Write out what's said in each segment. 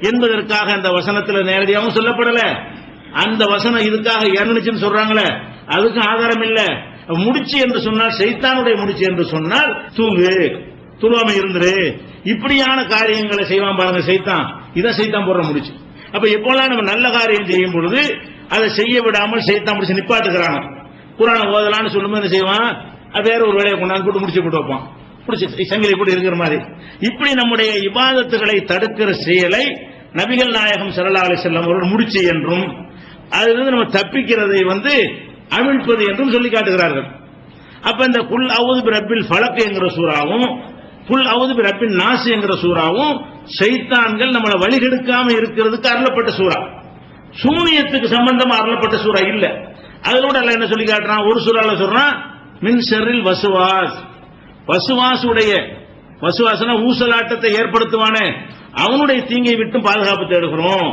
என்பதற்காக அந்த வசனத்தில் நேரடியாகவும் சொல்லப்படல. அந்த வசனம் இதுக்காக இறங்குச்சுன்னு சொல்றாங்களே, அதுக்கு ஆதாரம் இல்ல. முடிச்சு என்று சொன்னால் சைத்தானுடைய முடிச்சு என்று சொன்னால் தூங்கு, துருவாம இருந்துரு, இப்படியான காரியங்களை செய்வான் பாருங்க சைத்தான். இதான் சைத்தான் போடுற முடிச்சு. அப்ப எப்போல்லாம் நம்ம நல்ல காரியம் செய்யும் பொழுது அதை செய்ய விடாமல் சைத்தான் முடிச்சு நிப்பாட்டுக்கிறாங்க. குர்ஆன் ஓதலான்னு சொல்லும்போது என்ன செய்வான், வேற ஒரு வேலையை கொண்டாந்து போட்டு முடிச்சு போட்டு வைப்பான், பிடிச்சி சங்கிலி போட்டு இருக்கிற மாதிரி. இப்படி நம்முடைய இபாதத்துகளை தடுக்கிற செயலை நபிகள் நாயகம் ஸல்லல்லாஹு அலைஹி வஸல்லம் அவர்கள் முடிச்சு என்றும் அதிலிருந்து நம்ம தப்பிக்கிறதை அவிழ்ப்பது என்றும் சொல்லி காட்டுகிறார்கள். அப்ப இந்த குல் அவுது பிரப்பில் ஃபலக் என்கிற சூறாவும் குல் அவுது பிரப்பின் நாஸ் என்கிற சூறாவும் ஷைத்தான்கள் நம்மளை வழிகெடுக்காம இருக்கிறதுக்கு அருளப்பட்ட சூறா. சூனியத்துக்கு சம்பந்தமா அருளப்பட்ட சூறா இல்ல. அதோட அல்லாஹ் என்ன சொல்லி காட்டுறான், ஒரு சூறால சொல்றான் மின் ஷர்ரில் வசுவாஸ், வசுவாசுடைய, வசுவாசனா ஊசலாட்டத்தை ஏற்படுத்துவானே அவனுடைய தீங்கை விட்டு பாதுகாப்பு தேடுகிறோம்.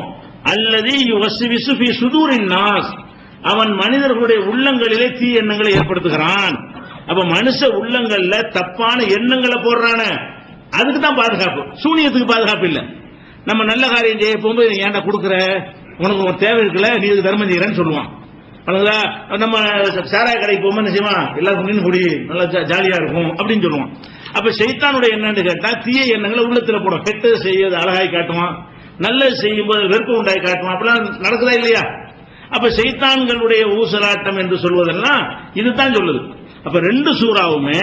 அல்லதி யுவஸ்விசு ஃபீ சுதூரின் நாஸ், அவன் மனிதர்களுடைய உள்ளங்களிலே தீ எண்ணங்களை ஏற்படுத்துகிறான். அப்ப மனுஷ உள்ளங்கள்ல தப்பான எண்ணங்களை போடுறான, அதுக்கு தான் பாதுகாப்பு, சூனியத்துக்கு பாதுகாப்பு இல்ல. நம்ம நல்ல காரியம் செய்ய போகும்போது ஏன்டா கொடுக்குற, உனக்கு ஒரு தேவை இருக்குல்ல, நீ இது தர்மம் செய்யறன்னு சொல்லுவான். நம்ம சாராய கடைக்கு போகும்போது என்ன செய்வான், எல்லாரும் நின்று குடி, நல்லா ஜாலியா இருக்கும் அப்படின்னு சொல்லுவான். அப்ப சைத்தானுடைய என்னன்னு கேட்டா தீய எண்ணங்களை உள்ளத்துல போடும். கெட்டது செய்யறது அழகாய் காட்டுவான், நல்லது செய்யும் போது வெறுப்பு உண்டாய் காட்டுவான். அப்படிலாம் நடக்குதா இல்லையா? அப்ப சைத்தான்களுடைய ஊசலாட்டம் என்று சொல்வதெல்லாம் இதுதான் சொல்லுது. அப்ப ரெண்டு சூறாவுமே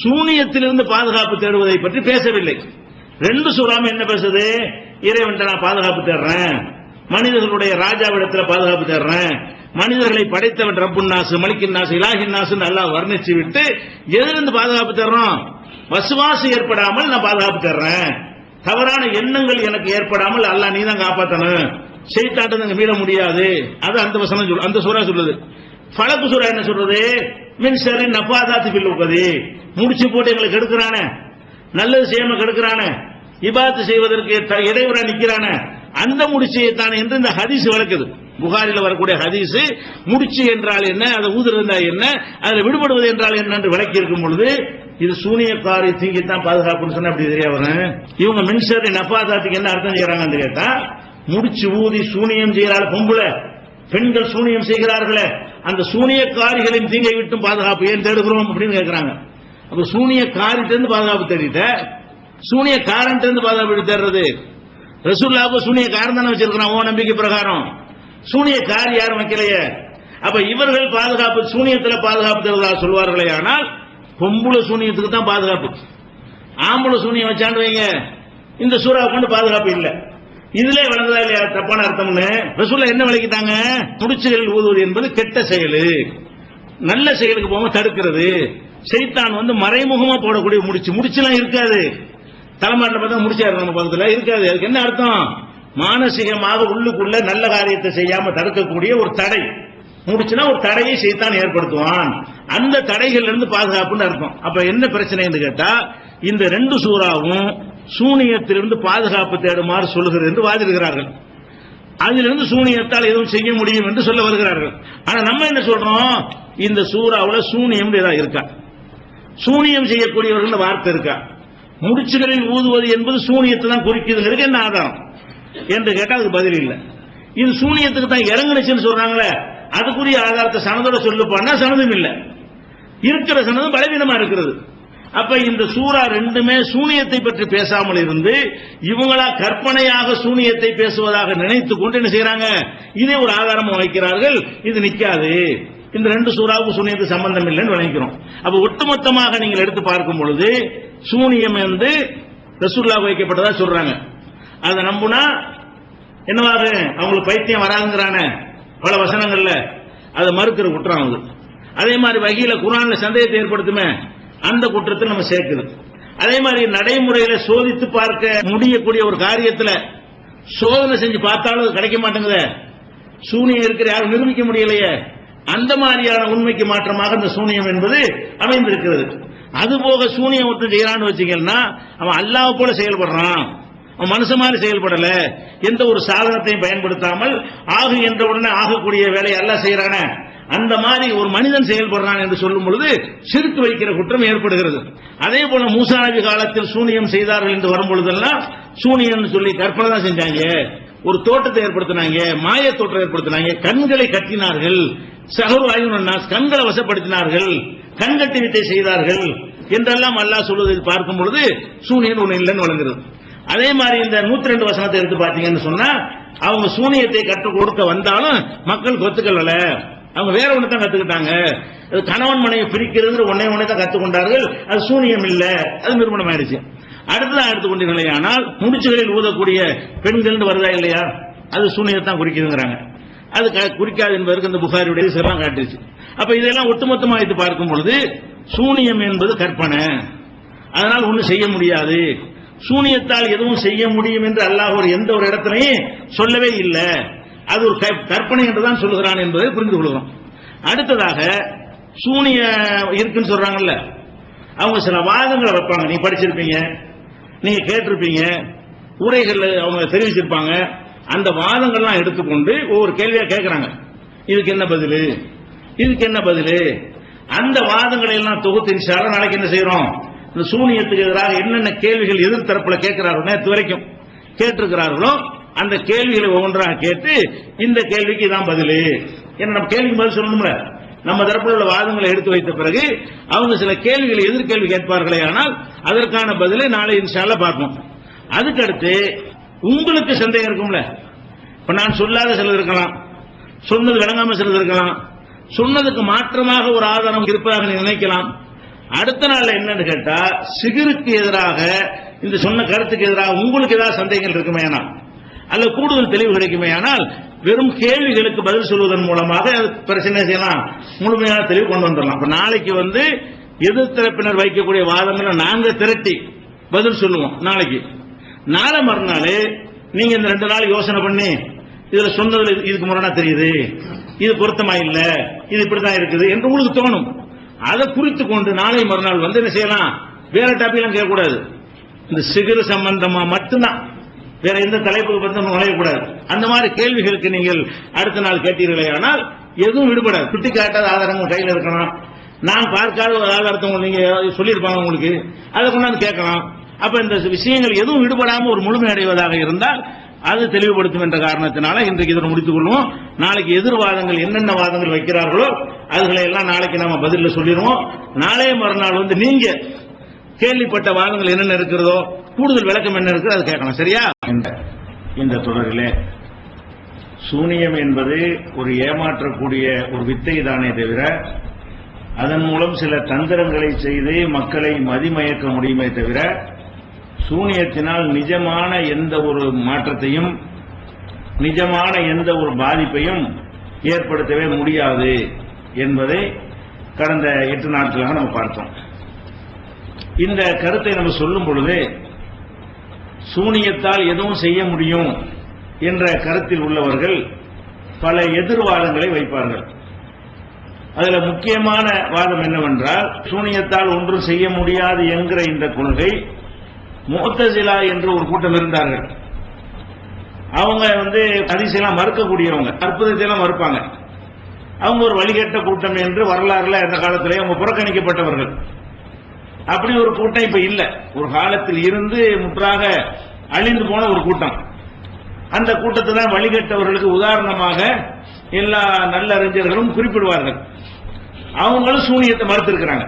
சூனியத்திலிருந்து பாதுகாப்பு தேடுவதை பற்றி பேசவில்லை. ரெண்டு சூறாவும் என்ன பேசுது, இறைவன்ட்ட நான் பாதுகாப்பு தேடுறேன், மனிதர்களுடைய ராஜாவிடத்தில் பாதுகாப்பு தேடுறேன், மனிதர்களை படைத்தவன் ரப்புன் நாசு மலிக்கின் நாசு இலாஹின் நாசு நல்லா வர்ணிச்சு விட்டு எதிலிருந்து பாதுகாப்பு தேடுறோம், வசுவாசு ஏற்படாமல் நான் பாதுகாப்பு தேடுறேன், தவறான எண்ணங்கள் எனக்கு ஏற்படாமல் அல்லாஹ் நீ தான் காப்பாற்றணும், ஷைத்தான்ட்ட மீள முடியாது. அது அந்த வசனம் சொல்லு, அந்த சூரா சொல்லுது. ஃபலக் சூரா என்ன சொல்றது, மின் ஷர்ரி நஃபாதாத்தி ஃபில் உக்தி, முடிச்சு போட்டு எங்களுக்கு கெடுக்கிறானே, நல்லது செய்யாம கெடுக்கிறானே, இபாதத் செய்வதற்கு இடையூறா நிக்கிறானே, அந்த முடிச்சை தான் என்று இந்த ஹதீஸ் விளக்குது. புகாரில் வரக்கூடிய ஹதீஸ் முடிச்சு என்றால் என்ன, அதை ஊதுறதா என்ன, அதில் விடுபடுவது என்றால் என்ன என்று விளக்கி இருக்கும் பொழுது இது சூனியக்காரி தீங்கித்தான் பாதுகாப்புன்னு சொன்னா அப்படி தெரிய வரும். இவங்க மின்சரி நஃபாதாத்துக்கு என்ன அர்த்தம் செய்யறாங்கன்னு கேட்டா, முடிச்சு ஊதி சூனியம் செய்யறாள் பொம்பளை பெண்கள் சூனியம் செய்கிறார்களே, அந்த சூனியக்காரிகளின் தீங்கை விட்டு பாதுகாப்பு ஏன் தேடுகிறோம் அப்படின்னு கேட்கிறாங்க. அப்ப சூனியக்காரிட்டு பாதுகாப்பு தேடிட்ட, சூனியக்காரன் பாதுகாப்பு தேடுறது ரசூலுல்லாஹ் சூனியக்காரன் தானே வச்சிருக்கிறான். ஓ நம்பிக்கை பிரகாரம் சூனியக்காரி யாரும் வைக்கலையே. அப்ப இவர்கள் பாதுகாப்பு சூனியத்தில் பாதுகாப்பு தருவதாக சொல்வார்களே, ஆனால் பொம்புல சூனியத்துக்கு தான் பாதுகாப்பு. ஆம்பளை சூனியம் வச்சான்னு வைங்க, இந்த சூறாவை கொண்டு பாதுகாப்பு இல்லை. இதுல வளர்ந்ததா இல்லையா தப்பான அர்த்தம்னு ரசூலுல்லாஹ் என்ன விளக்கிட்டாங்க, முடிச்சுகள் ஊதுவது என்பது கெட்ட செயல், நல்ல செயலுக்கு போக தடுக்கிறது. சைத்தான் மறைமுகமா போடக்கூடிய முடிச்சுலாம் இருக்காது, தலைமாட்டில் பார்த்தா முடிச்சாரு நம்ம பக்கத்துல இருக்காது. அதுக்கு என்ன அர்த்தம், மானசீகமாக உள்ளுக்குள்ள நல்ல காரியத்தை செய்யாம தடுக்கக்கூடிய ஒரு தடை. முடிச்சுனா ஒரு தடையை சைத்தான் ஏற்படுத்துவான், அந்த தடைகள் இருந்து பாதுகாப்புன்னு அர்த்தம். அப்ப என்ன பிரச்சனை கேட்டா, இந்த ரெண்டு சூறாவும் சூனியத்திலிருந்து பாதுகாப்பு தேடுமாறு சொல்லுகிறது என்று வாதிடுகிறார்கள். அதிலிருந்து சூனியத்தால் எதுவும் செய்ய முடியும் என்று சொல்ல வருகிறார்கள். ஆனா நம்ம என்ன சொல்றோம், இந்த சூறாவில் சூனியம் ஏதாவது இருக்கா, சூனியம் செய்யக்கூடியவர்கள் வார்த்தை இருக்கா, முடிச்சுகளில் ஊதுவது என்பது சூனியத்தை தான் குறிக்குதுங்கிறது என்ன ஆதாரம் என்று கேட்டால் அதுக்கு பதில் இல்லை. இது சூனியத்துக்கு தான் இறங்குனுச்சுன்னு சொல்றாங்களே, அதுக்குரிய ஆதாரத்தை சனதோட சொல்லுப்பான்னா சனதும் இல்லை, இருக்கிற சனதும் பலவீனமா இருக்கிறது. அப்ப இந்த சூறா ரெண்டுமே சூனியத்தை பற்றி பேசாமல் இருந்து இவங்களா கற்பனையாக சூனியத்தை பேசுவதாக நினைத்துக் கொண்டு என்ன செய்யறாங்க, இதே ஒரு ஆதாரமா வைக்கிறார்கள். இது நிக்காது, இந்த ரெண்டு சூறாவுக்கு சூனியத்துக்கு சம்பந்தம் இல்லைன்னு நினைக்கிறோம். அப்ப ஒட்டுமொத்தமாக நீங்கள் எடுத்து பார்க்கும் பொழுது சூனியம் ரசூலுல்லாஹ் வைக்கப்பட்டதா சொல்றாங்க. அதை நம்புனா என்னவாக அவங்களுக்கு பைத்தியம் வராங்கிறான பல வசனங்கள்ல அதை மறுக்கிற குற்றம் ஆகுது. அதே மாதிரி வகையில குர்ஆன்ல சந்தேகத்தை ஏற்படுத்துமே, அந்த குற்றத்தை நம்ம சேர்க்குது. அதே மாதிரி நடைமுறையில சோதித்து பார்க்க முடியக்கூடிய ஒரு காரியத்துல சோதனை செஞ்சு பார்த்தாலும் அது கிடைக்க மாட்டேங்குது, சூனியம் இருக்கிற யாரும் நிரூபிக்க முடியலையே, அந்த மாதிரியான உண்மைக்கு மாற்றமாக இந்த சூனியம் என்பது அமைந்திருக்கிறது. அதுபோக சூனியம் ஒருத்தர் செய்யறான்னு வச்சுங்கன்னா அவன் அல்லாஹ் போல செயல்படுறான், அவன் மனுஷ மாதிரி செயல்படல, எந்த ஒரு சாதனத்தையும் பயன்படுத்தாமல் ஆகு என்ற உடனே ஆகக்கூடிய வேலையை அல்லாஹ் செய்யறானே, அந்த மாதிரி ஒரு மனிதன் செயல்படுறான் என்று சொல்லும் பொழுது ஷிர்க் வைக்கிற குற்றம் ஏற்படுகிறது. அதே போல மூசா நபி காலத்தில் சூனியம் செய்தார்கள் என்று வரும் பொழுதெல்லாம் சூனியம் சொல்லி கற்பனை தான் செஞ்சாங்க, ஒரு தோட்டத்தை ஏற்படுத்தினாங்க, மாய தோட்டம் ஏற்படுத்தினாங்க, கண்களை கட்டினார்கள், சஹரு அயுனன்னாஸ் கண்களை வசப்படுத்தினார்கள், கண்கட்டி வித்தை செய்தார்கள் என்றெல்லாம் அல்லாஹ் சொல்வதை பார்க்கும் பொழுது சூனியம் ஒண்ணு இல்லைன்னு வழங்குறது. அதே மாதிரி இந்த 102 வசனத்தை எடுத்து பார்த்தீங்கன்னு சொன்னா அவங்க சூனியத்தை கற்றுக் கொடுக்க வந்தாலும் மக்கள் ஒத்துக்கல, அவங்க வேற ஒண்ணு தான் கத்துக்கிட்டாங்க. கணவன் மனைவி பிரிக்கிறது ஒன்னே தான் கத்துக்கொண்டார்கள், அது சூனியம் இல்ல, அது நிரூபணம் ஆயிடுச்சு. அடுத்ததான் எடுத்துக்கொண்டீர்களே ஆனால் முடிச்சுகளில் ஊதக்கூடிய பெண்கள் வருதா இல்லையா, அது சூனியத்தான் குறிக்குதுங்கிறாங்க. அது குறிக்காது என்பதற்கு இந்த புகாரியுடைய எல்லாம் காட்டுச்சு. அப்ப இதெல்லாம் ஒட்டுமொத்தமாக வைத்து பார்க்கும் பொழுது சூனியம் என்பது கற்பனை, அதனால் ஒன்றும் செய்ய முடியாது, சூனியத்தால் எதுவும் செய்ய முடியும் என்று அல்லாஹ் ஒரு எந்த ஒரு இடத்திலையும் சொல்லவே இல்லை, அது ஒரு கற்பனை என்றுதான் சொல்லுகிறான் என்பதை புரிந்து கொள்கிறோம். அடுத்ததாக சூனிய இருக்குன்னு சொல்றாங்கல்ல, அவங்க சில வாதங்களை வைப்பாங்க. நீ படிச்சிருப்பீங்க, நீங்க கேட்டிருப்பீங்க, உரைகள் அவங்க தெரிவிச்சிருப்பாங்க. அந்த வாதங்கள்லாம் எடுத்துக்கொண்டு ஒவ்வொரு கேள்வியா கேட்கிறாங்க. இதுக்கு என்ன பதில், இதுக்கு என்ன பதில், அந்த வாதங்களை எல்லாம் தொகுத்து இன்ஷா அல்லாஹ் நாளைக்கு என்ன செய்யறோம், இந்த சூனியத்துக்கு எதிராக என்னென்ன கேள்விகள் எதிர்த்தரப்புல கேட்கிறார்கள், நேற்று வரைக்கும் கேட்டிருக்கிறார்களோ அந்த கேள்விகளை ஒவ்வொன்றாக கேட்டு இந்த கேள்விக்கு தான் பதில் என்ன நம்ம கேள்விக்கு பதில் சொல்லணும்ல. நம்ம தரப்பில் உள்ள வாதங்களை எடுத்து வைத்த பிறகு அவங்க சில கேள்விகளை எதிர்கேள்வி கேட்பார்களே, ஆனால் அதற்கான பதிலை நாளை இன்ஷா அல்லாஹ் பார்ப்போம். அதுக்கடுத்து உங்களுக்கு சந்தேகம் இருக்கும்ல, இப்ப நான் சொல்லாத சிலது இருக்கலாம், சொன்னது விளங்காம சிலது இருக்கலாம், சொன்னதுக்கு மாற்றமாக ஒரு ஆதாரம் இருப்பதாக நீ நினைக்கலாம். அடுத்த நாள்ல என்னன்னு கேட்டா சிகிருக்கு எதிராக இந்த சொன்ன கருத்துக்கு எதிராக உங்களுக்கு ஏதாவது சந்தேகங்கள் இருக்குமே ஆனால் அல்ல கூடுதல் தெளிவு கிடைக்குமே ஆனால் வெறும் கேள்விகளுக்கு பதில் சொல்வதன் மூலமாக பிரச்சனை செய்யலாம், முழுமையான தெளிவு கொண்டு வந்துடலாம். இப்ப நாளைக்கு எதிர்த்தரப்பினர் வைக்கக்கூடிய வாதங்களை நாங்க திரட்டி பதில் சொல்லுவோம். நாளைக்கு நாளை மறுநாள் நீங்க இந்த 2 நாள் யோசனை பண்ணி இதுல சொன்னதுல இதுக்கு முரணா தெரியுது, இது பொருத்தமா இல்ல, இது இப்படிதான் இருக்குது என்று உங்களுக்கு தோணும். அதை குறித்து கொண்டு நாளை மறுநாள் என்ன செய்யலாம், வேற டாபிக் கேட்கக்கூடாது, இந்த சிகிரு சம்பந்தமா மட்டும்தான், வேற எந்த தலைப்புக்கு பத்தி நுழையக்கூடாது. அந்த மாதிரி கேள்விகளுக்கு நீங்கள் அடுத்த நாள் கேட்டீர்களே ஆனால் எதுவும் விடுபடாது. சுட்டி காட்டாத ஆதாரங்கள் கையில் இருக்கணும், நான் பார்க்காத ஒரு ஆதாரத்தை நீங்க சொல்லியிருப்பாங்க உங்களுக்கு, அதை கொண்டாந்து கேட்கலாம். அப்ப இந்த விஷயங்கள் எதுவும் விடுபடாம ஒரு முழுமை அடைவதாக இருந்தால் அது தெளிவுபடுத்தும் என்ற காரணத்தினால இன்றைக்கு இதை முடித்துக் கொள்வோம். நாளைக்கு எதிர்வாதங்கள் என்னென்ன வாதங்கள் வைக்கிறார்களோ அதுகளை எல்லாம் நாளைக்கு நாம பதில சொல்லிடுவோம். நாளைய மறுநாள் நீங்க கேள்விப்பட்ட வாதங்கள் என்னென்ன இருக்கிறதோ கூடுதல் விளக்கம் என்ன இருக்கிறதோ அதை கேட்கலாம். சரியா? இந்த தொடரிலே சூனியம் என்பது ஒரு ஏமாற்றக்கூடிய ஒரு வித்தை தானே தவிர அதன் மூலம் சில தந்திரங்களை செய்து மக்களை மதிமயக்க முடியுமே தவிர சூனியத்தினால் நிஜமான எந்த ஒரு மாற்றத்தையும் நிஜமான எந்த ஒரு பாதிப்பையும் ஏற்படுத்தவே முடியாது என்பதை கடந்த 8 நாட்களாக நம்ம பார்த்தோம். இந்த கருத்தை நம்ம சொல்லும் பொழுது சூனியத்தால் எதுவும் செய்ய முடியும் என்ற கருத்தில் உள்ளவர்கள் பல எதிர்வாதங்களை வைப்பார்கள். அதுல முக்கியமான வாதம் என்னவென்றால் சூனியத்தால் ஒன்றும் செய்ய முடியாது என்கிற இந்த கொள்கை முஅ்தஸிலா என்று ஒரு கூட்டம் இருந்தார்கள். அவங்க ஹதீஸெல்லாம் மறுக்கக்கூடியவங்க, அற்புதத்தை எல்லாம் மறுப்பாங்க. அவங்க ஒரு வழிகட்ட கூட்டம் என்று வரலாறுல அந்த காலத்திலே அவங்க புறக்கணிக்கப்பட்டவர்கள். அப்படி ஒரு கூட்டம் இப்ப இல்ல, ஒரு காலத்தில் இருந்து முற்றாக அழிந்து போன ஒரு கூட்டம். அந்த கூட்டத்தை தான் வழிகட்டவர்களுக்கு உதாரணமாக எல்லா நல்ல அறிஞர்களும் குறிப்பிடுவார்கள். அவங்களும் சூனியத்தை மறுத்திருக்கிறாங்க.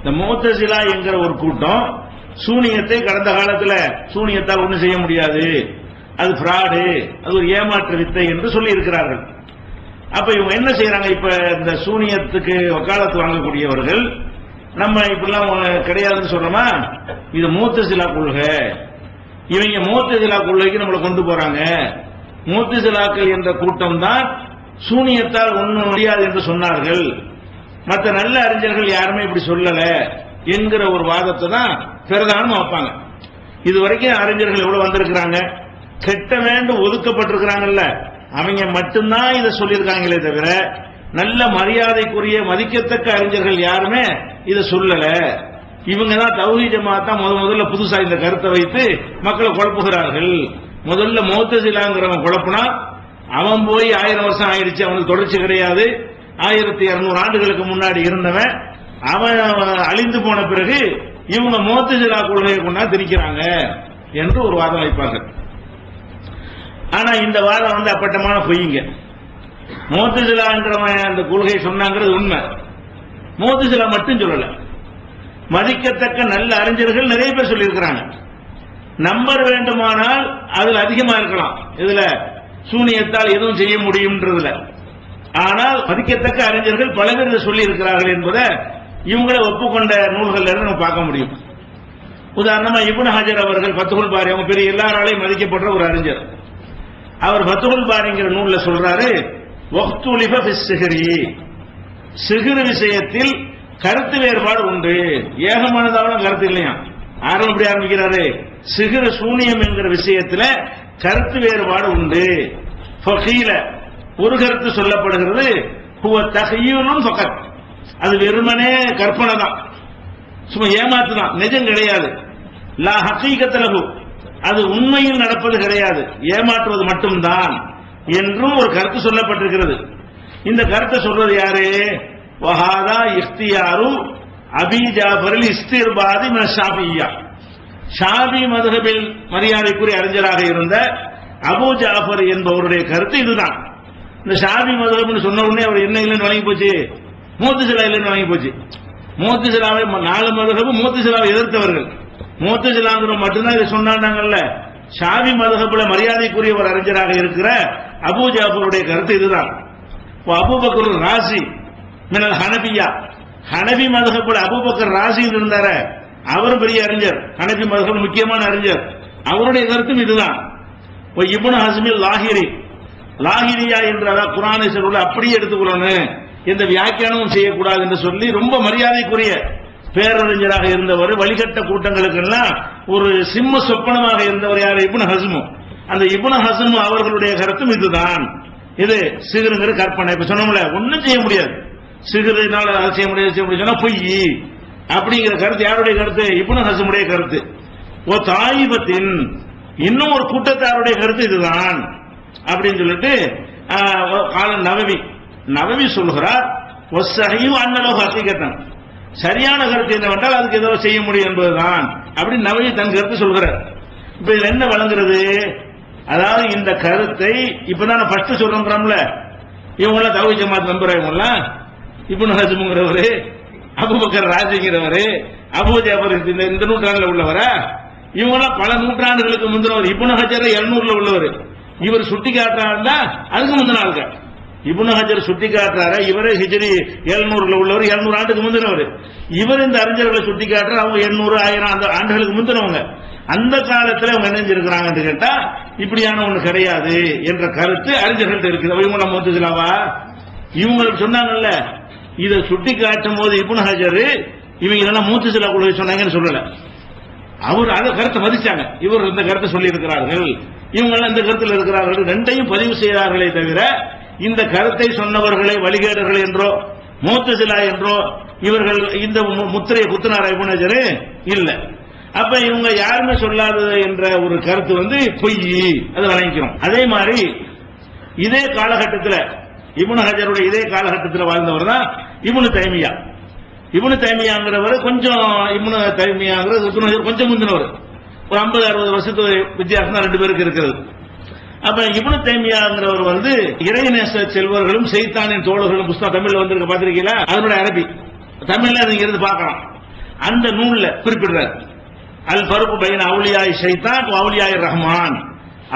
இந்த முஅ்தஸிலா என்கிற ஒரு கூட்டம் சூனியத்தை கடந்த காலத்தில் சூனியத்தால் ஒன்றும் செய்ய முடியாது, அது ஃப்ராடு, அது ஒரு ஏமாற்று வித்தை என்று சொல்லி இருக்கிறார்கள். அப்ப இவங்க என்ன செய்யறாங்க, இப்ப இந்த சூனியத்துக்கு வக்காலத்து வாங்கக்கூடியவர்கள் நம்ம இப்பெல்லாம் கிடையாதுன்னு சொல்றோமா, இது முஅ்தஸிலா கொள்கை, இவங்க முஅ்தஸிலா கொள்கைக்கு நம்மளை கொண்டு போறாங்க. முஅ்தஸிலாக்கள் என்ற கூட்டம் தான் சூனியத்தால் ஒன்றும் முடியாது என்று சொன்னார்கள், மற்ற நல்ல அறிஞர்கள் யாருமே இப்படி சொல்லல என்கிற ஒரு வாதத்தை தான் பிரதானமா வைப்பாங்க. இதுவரைக்கும் அறிஞர்கள் எவ்வளவு வந்திருக்கிறாங்க, கெட்ட வேண்டும் ஒதுக்கப்பட்டிருக்கிறாங்கல்ல, அவங்க மட்டும்தான் இதை சொல்லியிருக்காங்களே தவிர நல்ல மரியாதைக்குரிய மதிக்கத்தக்க அறிஞர்கள் யாருமே இதை சொல்லல. இவங்க தான் தௌஹீத் ஜமாஅத் தான் முதல்ல புதுசா இந்த கருத்தை வைத்து மக்களை குழப்புகிறார்கள். முதல்ல முஅ்தஸிலாங்கிறவன் குழப்பினா அவன் போய் 1000 வருஷம் ஆயிடுச்சு, அவனுக்கு தொடர்ச்சி கிடையாது. 1200 ஆண்டுகளுக்கு முன்னாடி இருந்தவன் அவன் அழிந்து போன பிறகு இவங்க முஅத்தஸிலா கொள்கையை கொண்டா திணிக்கிறாங்க என்று ஒரு வாதம் வைப்பாங்க. ஆனா இந்த வாதம் அப்பட்டமான பொய்ங்க. முஅத்தஸிலான்றவன் அந்த கொள்கையை சொன்னாங்கிறது உண்மை. முஅத்தஸிலா மட்டும் சொல்லல, மதிக்கத்தக்க நல்ல அறிஞர்கள் நிறைய பேர் சொல்லியிருக்கிறாங்க. நம்பர் வேண்டுமானால் அதில் அதிகமா இருக்கலாம், இதுல சூனியத்தால் எதுவும் செய்ய முடியும்ன்றதுல. ஆனால் மதிக்கத்தக்க அறிஞர்கள் பல பேர் சொல்லி இருக்கிறார்கள் என்பதை இவங்களை ஒப்புக்கொண்ட நூல்கள் நம்ம பார்க்க முடியும். உதாரணமா இப்னு ஹஜர் அவர்கள் ஃபத்ஹுல் பாரி, அவங்க பெரிய எல்லாராலையும் மதிக்கப்படுற ஒரு அறிஞர். அவர் ஃபத்ஹுல் பாரிங்கிற நூல்ல சொல்றாரு, வக்துலிஃப ஃபிஸ்ஸிஹ்ரி, சிஹ்ர் விஷயத்தில் கருத்து வேறுபாடு உண்டு. ஏகமானதான கருத்து இல்லையா. ஆரம்பம் எப்படி ஆரம்பிக்கிறாரு, சிஹ்ர் சூனியம் என்கிற விஷயத்துல கருத்து வேறுபாடு உண்டு. ஃபகீல, ஒரு கருத்து சொல்லப்படுகிறது, ஹுவ தஹ்யீலுன் ஃபகத், அது வெறுமனே கற்பனை தான், சும்மா ஏமாத்து தான், நிஜம் கிடையாது. லா ஹகீகத் லஹு, அது உண்மையில் நடப்பது கிடையாது, ஏமாற்றுவது மட்டும்தான் என்றும் ஒரு கருத்து சொல்லப்பட்டிருக்கிறது. இந்த கருத்தை சொல்றது யாரு? வஹாதா இஃப்தியாரு அபி ஜாஃபரில் இஸ்திர்பாதி மின ஷாஃபிய்யா, ஷாஃபி மதுஹபில் மரியாதைக்குரிய அறிஞராக இருந்த அபு ஜாஃபர் என்பவருடைய கருத்து இதுதான். இந்த ஷாஃபி மதுஹப்னு சொன்ன உடனே அவர் என்ன இல்லைன்னு வழங்கி போச்சு, முஅத்தஸிலா இல்லைன்னு வழங்கி போச்சு. முஅத்தஸிலாவை 4 மதுஹபும் முஅத்தஸிலாவை எதிர்த்தவர்கள். முஅத்தஸிலாங்கிற மட்டும்தான் இதை சொன்னாங்கல்ல. ஷாஃபி மதுஹப்ல மரியாதைக்குரிய ஒரு அறிஞராக இருக்கிற அபு ஜாஃபருடைய கருத்து இதுதான். அபூபக்கர் ராசி மினல் ஹனபியா, ஹனபி மதுஹப்ல அபூபக்கர் ராசி இருந்தார, அவர் பெரிய அறிஞர், ஹனபி மதுஹப் முக்கியமான அறிஞர், அவருடைய கருத்தும் இதுதான். இப்னு ஹஸ்மில் லாஹிரி, லாஹிரியா என்ற குர்ஆனை சொல்ல அப்படியே எடுத்துக்கொள்ளணும், எந்த வியாக்கியானமும் செய்யக்கூடாது என்று சொல்லி ரொம்ப மரியாதைக்குரிய பேரறிஞராக இருந்தவர். வழிகட்ட கூட்டங்களுக்கெல்லாம் ஒரு சிம்ம சொப்பனமாக இருந்தவர் யார்? இப்னு ஹஸ்ம். அந்த இப்னு ஹஸ்ம் அவர்களுடைய கருத்தும் இதுதான். இது சிஹ்ருங்கிற கற்பனை. இப்ப சொன்னோம்ல, ஒன்னும் செய்ய முடியாது, சிஹ்ருனால செய்ய முடியாது சொன்னா பொய் அப்படிங்கிற கருத்து யாருடைய கருத்து? இப்னு ஹஸ்முடைய கருத்து. ஓ தாயிபத்தின், இன்னும் ஒரு கூட்டத்தாருடைய கருத்து இதுதான் அப்படின்னு சொல்லிட்டு நவவி நவவி சொல்கிறார், சரியான கருத்து என்னவென்றால் அதுக்கு ஏதோ செய்ய முடியும் என்பதுதான் அப்படி நவவி தன் கருத்து சொல்கிறார். இப்ப இதுல என்ன வழங்குறது? அதாவது இந்த கருத்தை இப்பதான் ஃபர்ஸ்ட் சொல்றோம்ல, இவங்கள தௌஹீத் ஜமாத் மெம்பர், இவங்கெல்லாம் இப்னு ஹஸ்முங்கிறவரு, அபூபக்கர் ராஜிங்கிறவரு, அபூ ஜாஃபர் இந்த நூற்றாண்டுல உள்ளவரா, இவங்கெல்லாம் பல நூற்றாண்டுகளுக்கு முந்தினவர். இப்னு ஹஜர் 700ல உள்ளவர். இவர் சுட்டி காட்டுறாருன்னா அதுக்கு முந்தின ஆளுங்க. இப்னு ஹஜர் சுட்டி காட்டுறாரு, இவரே ஹிஜ்ரி 700ல உள்ளவர், 700 ஆண்டுக்கு முந்தினவர். இவர் இந்த அறிஞர்களை சுட்டி காட்டுற அவங்க 800 1000 அந்த ஆண்டுகளுக்கு முந்தினவங்க. அந்த காலத்தில் அவங்க நினைஞ்சிருக்கிறாங்க கேட்டா இப்படியான ஒண்ணு கிடையாது என்ற கருத்து அறிஞர்கள்ட்ட இருக்குது. இவங்க முஅத்தஸிலாவா? இவங்களுக்கு சொன்னாங்கல்ல, இதை சுட்டி காட்டும் போது இப்னு ஹஜர் இவங்க எல்லாம் முஅத்தஸிலா கொள்கை சொன்னாங்கன்னு சொல்லல, அவர் அந்த கருத்தை மதிச்சாங்க. இவர் இந்த கருத்தை சொல்லி இருக்கிறார்கள், இவங்க எல்லாம் இந்த கருத்தில் இருக்கிறார்கள், ரெண்டையும் பதிவு செய்தார்களே தவிர இந்த கருத்தை சொன்னவர்களை வழிகேடர்கள் என்றோ முஅத்தஸிலா என்றோ இவர்கள் இந்த முத்திரையை குத்துனாரா இப்னு ஹஜர்? இல்ல. அப்ப இவங்க யாருமே சொல்லாதது என்ற ஒரு கருத்து பொய், அதை வழங்கிக்கிறோம். அதே மாதிரி இதே காலகட்டத்தில் இப்னு ஹஜருடைய இதே காலகட்டத்தில் வாழ்ந்தவர் தான் இப்னு தைமியா. இப்னு தைமியாங்கிறவர் கொஞ்சம், இப்னு தைமியாங்கிறது இப்னு ஹஜர் கொஞ்சம் முந்தினவர், ஒரு 50-60 வருஷத்து வித்தியாசம் தான் 2 பேருக்கு இருக்கிறது. அப்ப இப்னு தைமியாங்கிறவர் இறைநேச செல்வர்களும் செய்தானின் தோழர்களும் புஸ்தகம் தமிழ்ல வந்திருக்க பாத்திருக்கீங்களா? அதனுடைய அரபி தமிழ்ல நீங்க இருந்து பார்க்கலாம். அந்த நூல்ல குறிப்பிடுறார், அல் ஃபர்கு பைன அவுலியாய் ஷைத்தான் அவுலியாய் ரஹ்மான்,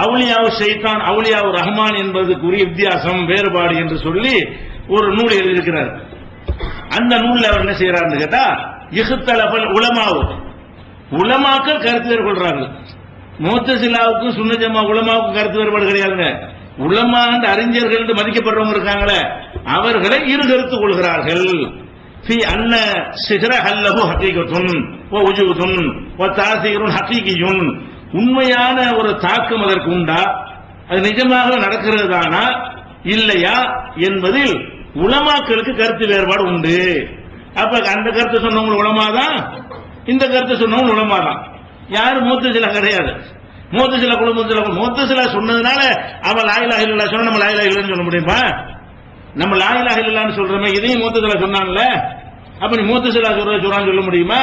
அவுலியாவு ஷைத்தான் அவுலியாவு ரஹ்மான் என்பதற்குரிய வித்தியாசம் வேறுபாடு என்று சொல்லி ஒரு நூல் எழுதியிருக்கிறார். அந்த நூல்ல அவர் என்ன செய்யறாருன்னு கேட்டா, இஹ்தலஃபல் உலமாவு, உலமாக்கள் கருத்து வேறுபடுறார்கள். முஅத்தஸிலாவுக்கும் சுன்னத் ஜமாஅத் உலமாவுக்கும் கருத்து வேறுபாடு கிடையாதுங்க. உலமா அறிஞர்கள் மதிக்கப்படுறவங்க இருக்காங்களே, அவர்களை இரு கருத்து கொள்கிறார்கள். ஃபி அன்ன சிஹ்ர ஹல்லஹு ஹகீகத்துன் வ உஜூதுன் வ தாஸீருன் ஹகீகியுன், உண்மையான ஒரு தாக்கம் அதற்கு உண்டா, அது நிஜமாக நடக்கிறது தானா இல்லையா என்பதில் உலமாக்களுக்கு கருத்து வேறுபாடு உண்டு. அப்ப அந்த கருத்து சொன்னவங்க உலமா தான், இந்த கருத்து சொன்னவங்க உலமா தான். யாரும் முஅத்தஸிலா கிடையாது. முஅத்தஸிலா சொன்னதுனால அவன் லா இலாஹ இல்லல்லாஹ் சொன்னா நம்ம லா இலாஹ இல்லன்னு சொல்ல முடியுமா? நம்ம லா இலாஹ இல்லல்லாஹ்னு சொல்றோமே, இதையும் முஅத்தஸிலா சொன்னான்ல. அப்ப நீ முஅத்தஸிலா சொல்றான்னு சொல்ல முடியுமா?